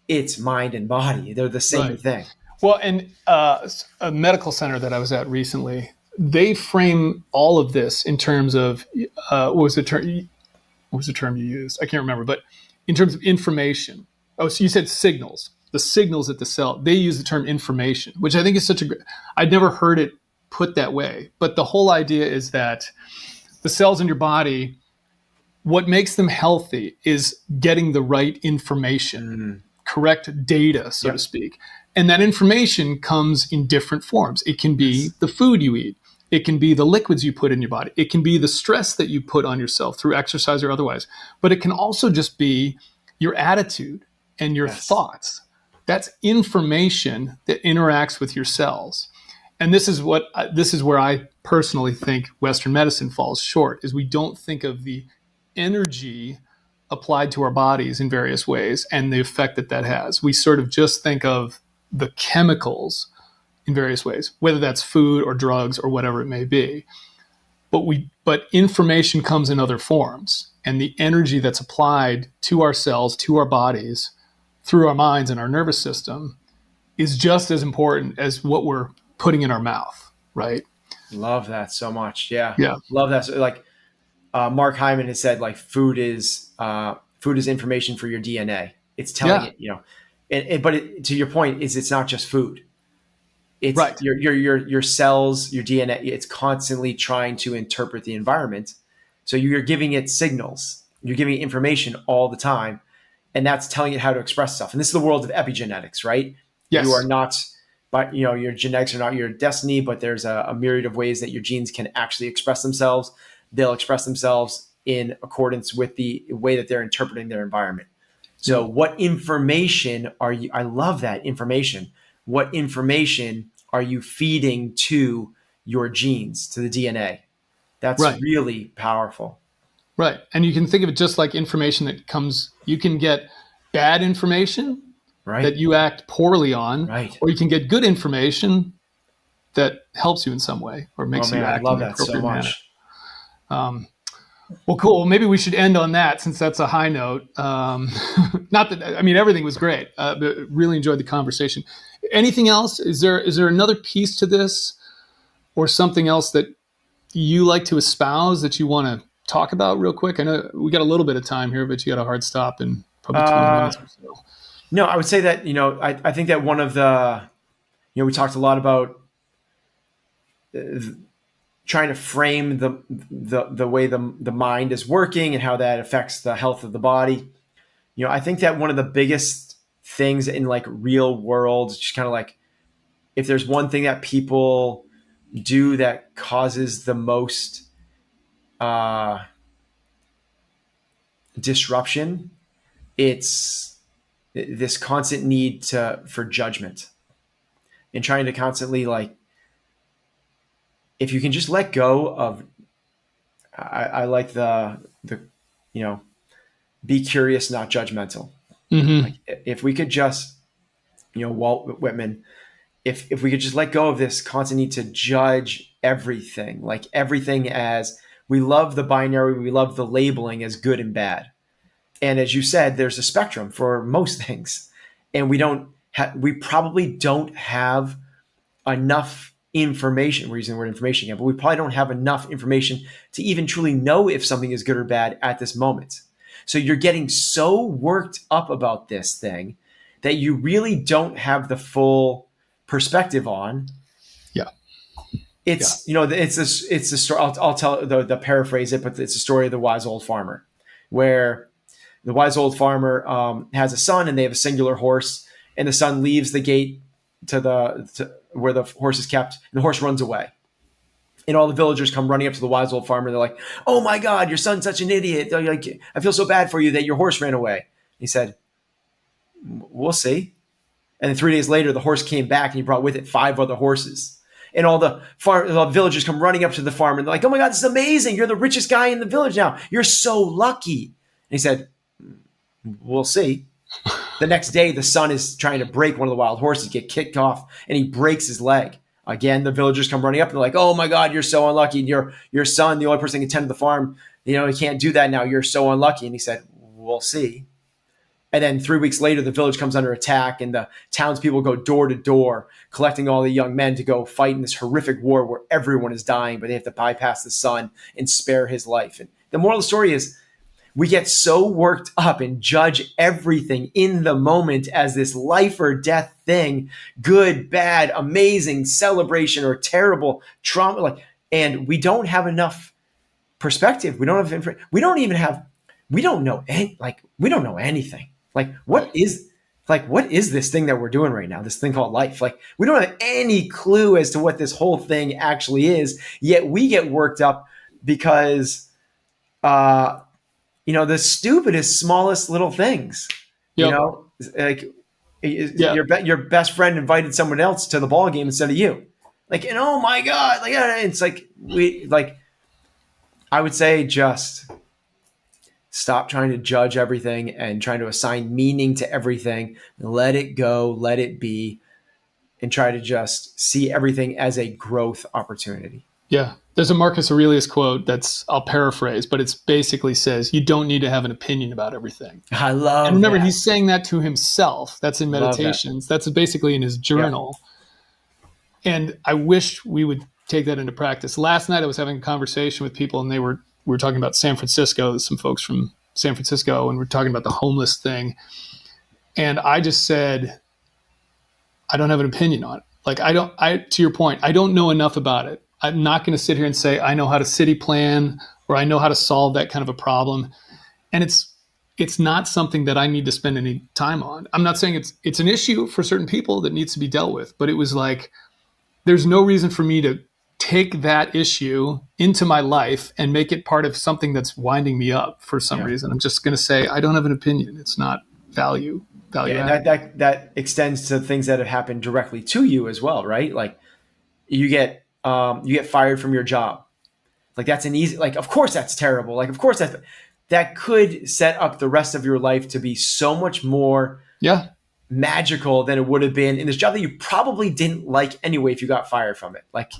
it's mind and body. They're the same thing. Well, and a medical center that I was at recently, they frame all of this in terms of, what was the term you used? I can't remember, but in terms of information. Oh, so you said signals. The signals at the cell, they use the term information, which I think is I'd never heard it put that way. But the whole idea is that the cells in your body, what makes them healthy is getting the right information, correct data, so to speak. And that information comes in different forms. It can be the food you eat. It can be the liquids you put in your body. It can be the stress that you put on yourself through exercise or otherwise. But it can also just be your attitude and your thoughts. That's information that interacts with your cells. And this is where I personally think Western medicine falls short, is we don't think of the energy applied to our bodies in various ways and the effect that has. We sort of just think of the chemicals in various ways, whether that's food or drugs or whatever it may be. But information comes in other forms, and the energy that's applied to our cells, to our bodies, through our minds and our nervous system is just as important as what we're putting in our mouth, right? Love that so much. Yeah. Love that. So, Mark Hyman has said, food is information for your DNA. It's telling it, but to your point, it's not just food. It's your cells, your DNA. It's constantly trying to interpret the environment. So you're giving it signals. You're giving it information all the time, and that's telling it how to express stuff. And this is the world of epigenetics, right? Yes. You are not but your genetics are not your destiny, but there's a myriad of ways that your genes can actually express themselves. They'll express themselves in accordance with the way that they're interpreting their environment. So what information are you, I love that information. What information are you feeding to your genes, to the DNA? That's Right. really powerful. Right. And you can think of it just like information that comes, you can get bad information that you act poorly on, Right. or you can get good information that helps you in some way or makes you act in the appropriate manner. Well, cool. Maybe we should end on that since that's a high note. Not that, I mean, everything was great. But really enjoyed the conversation. Anything else? Is there another piece to this or something else that you like to espouse that you want to talk about real quick? I know we got a little bit of time here, but you got a hard stop in probably 20 minutes or so. No, I would say that, I think that one of the, we talked a lot about trying to frame the way the mind is working and how that affects the health of the body. I think that one of the biggest things in like real world, just kind of like, if there's one thing that people do that causes the most disruption, it's this constant need for judgment and trying to constantly, like, if you can just let go of, I like the be curious, not judgmental. Mm-hmm. Like, if we could just, Walt Whitman, if we could just let go of this constant need to judge everything, like everything as, we love the binary, we love the labeling as good and bad. And as you said, there's a spectrum for most things. And we probably don't have enough information. We're using the word information again, but we probably don't have enough information to even truly know if something is good or bad at this moment. So you're getting so worked up about this thing that you really don't have the full perspective on. Yeah. It's a story. I'll tell the paraphrase it, but it's a story of the wise old farmer, where the wise old farmer has a son, and they have a singular horse, and the son leaves the gate to where the horse is kept, and the horse runs away. And all the villagers come running up to the wise old farmer. They're like, "Oh my God, your son's such an idiot. They're like, I feel so bad for you that your horse ran away." He said, "We'll see." And then 3 days later, the horse came back, and he brought with it 5 other horses. And all the villagers come running up to the farmer, and they're like, "Oh my God, this is amazing. You're the richest guy in the village now. You're so lucky." And he said, "We'll see." The next day, the son is trying to break one of the wild horses, get kicked off, and he breaks his leg. Again, the villagers come running up, and they're like, "Oh my God, you're so unlucky. Your son, the only person that can tend to the farm, he can't do that now. You're so unlucky." And he said, "We'll see." And then 3 weeks later, the village comes under attack, and the townspeople go door to door, collecting all the young men to go fight in this horrific war where everyone is dying, but they have to bypass the son and spare his life. And the moral of the story is, we get so worked up and judge everything in the moment as this life or death thing, good, bad, amazing, celebration, or terrible trauma. And we don't have enough perspective. We don't have information. We don't know anything. What is this thing that we're doing right now? This thing called life. We don't have any clue as to what this whole thing actually is. Yet we get worked up because, the stupidest, smallest little things. Yep. Your best friend invited someone else to the ball game instead of you. And oh my God, it's I would say just stop trying to judge everything and trying to assign meaning to everything. Let it go, let it be, and try to just see everything as a growth opportunity. Yeah. There's a Marcus Aurelius quote I'll paraphrase, but it basically says, you don't need to have an opinion about everything. I love And remember, that. He's saying that to himself. That's in Meditations. That's basically in his journal. Yeah. And I wish we would take that into practice. Last night I was having a conversation with people, and we were talking about San Francisco, some folks from San Francisco, and we're talking about the homeless thing. And I just said, I don't have an opinion on it. To your point, I don't know enough about it. I'm not going to sit here and say I know how to city plan or I know how to solve that kind of a problem. And it's not something that I need to spend any time on. I'm not saying it's an issue for certain people that needs to be dealt with, but it was like, there's no reason for me to take that issue into my life and make it part of something that's winding me up for some reason. I'm just going to say, I don't have an opinion. It's not value And that extends to things that have happened directly to you as well, right? Like you get fired from your job. Like that's an easy, like, of course that's terrible. Like, of course that could set up the rest of your life to be so much more magical than it would have been in this job that you probably didn't like anyway if you got fired from it. Like,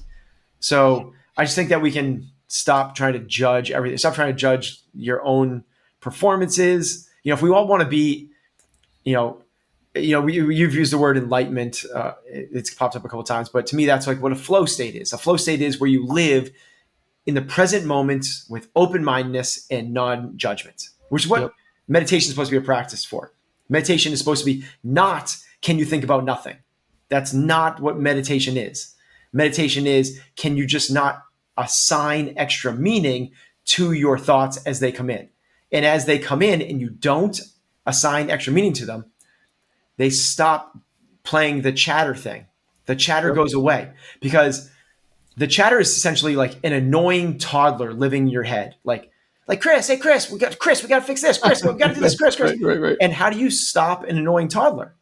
so I just think that we can stop trying to judge everything. Stop trying to judge your own performances. If we all want to be, you've used the word enlightenment. It's popped up a couple of times, but to me, that's like what a flow state is. A flow state is where you live in the present moment with open-mindedness and non-judgment, which is what meditation is supposed to be a practice for. Meditation is supposed to be not, can you think about nothing? That's not what meditation is. Meditation is, can you just not assign extra meaning to your thoughts as they come in? And as they come in and you don't assign extra meaning to them, they stop playing the chatter thing. The chatter goes away because the chatter is essentially like an annoying toddler living in your head. Like Chris, hey Chris, we got to fix this. Chris, we got to do this. Chris. Right. And how do you stop an annoying toddler?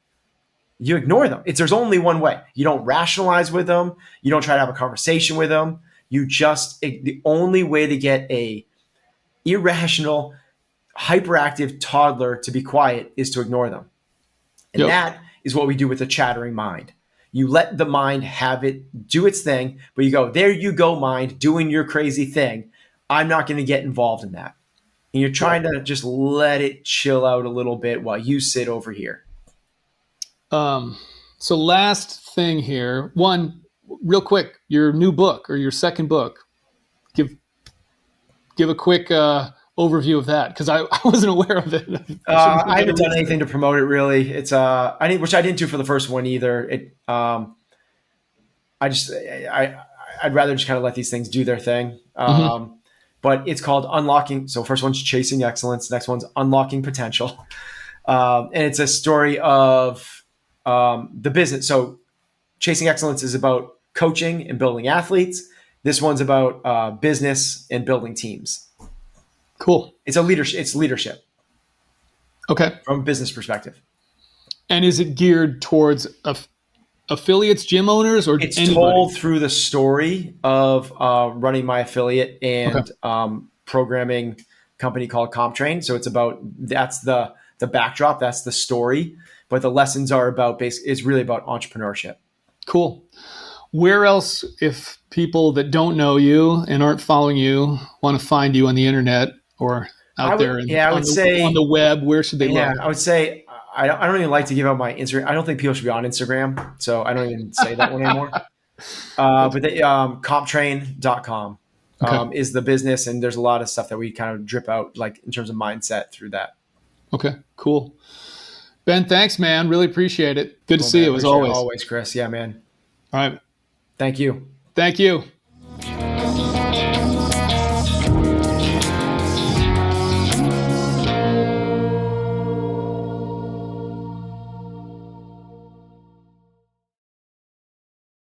You ignore them. There's only one way. You don't rationalize with them. You don't try to have a conversation with them. The only way to get a irrational, hyperactive toddler to be quiet is to ignore them. And that is what we do with the chattering mind. You let the mind have it, do its thing, but you go, there you go, mind, doing your crazy thing. I'm not going to get involved in that. And you're trying to just let it chill out a little bit while you sit over here. So last thing here, one, real quick, your new book or your second book, give a quick overview of that, because I wasn't aware of it. I haven't done anything to promote it really. It's which I didn't do for the first one either. I'd rather just kind of let these things do their thing. But it's called Unlocking. So first one's Chasing Excellence. Next one's Unlocking Potential. And it's a story of the business. So Chasing Excellence is about coaching and building athletes. This one's about business and building teams. Cool. It's leadership. Okay. From a business perspective. And is it geared towards affiliates, gym owners, or it's anybody? Told through the story of running my affiliate and programming company called CompTrain. So that's the backdrop, that's the story, but the lessons are it's really about entrepreneurship. Cool. Where else, if people that don't know you and aren't following you want to find you on the internet or on the web, where should they look? Yeah, I would say I don't even like to give out my Instagram. I don't think people should be on Instagram, so I don't even say that one anymore. But comptrain.com is the business, and there's a lot of stuff that we kind of drip out, like in terms of mindset through that. Okay, cool. Ben, thanks, man. Really appreciate it. Good to see you as always. Always, Chris. Yeah, man. All right. Thank you. Thank you.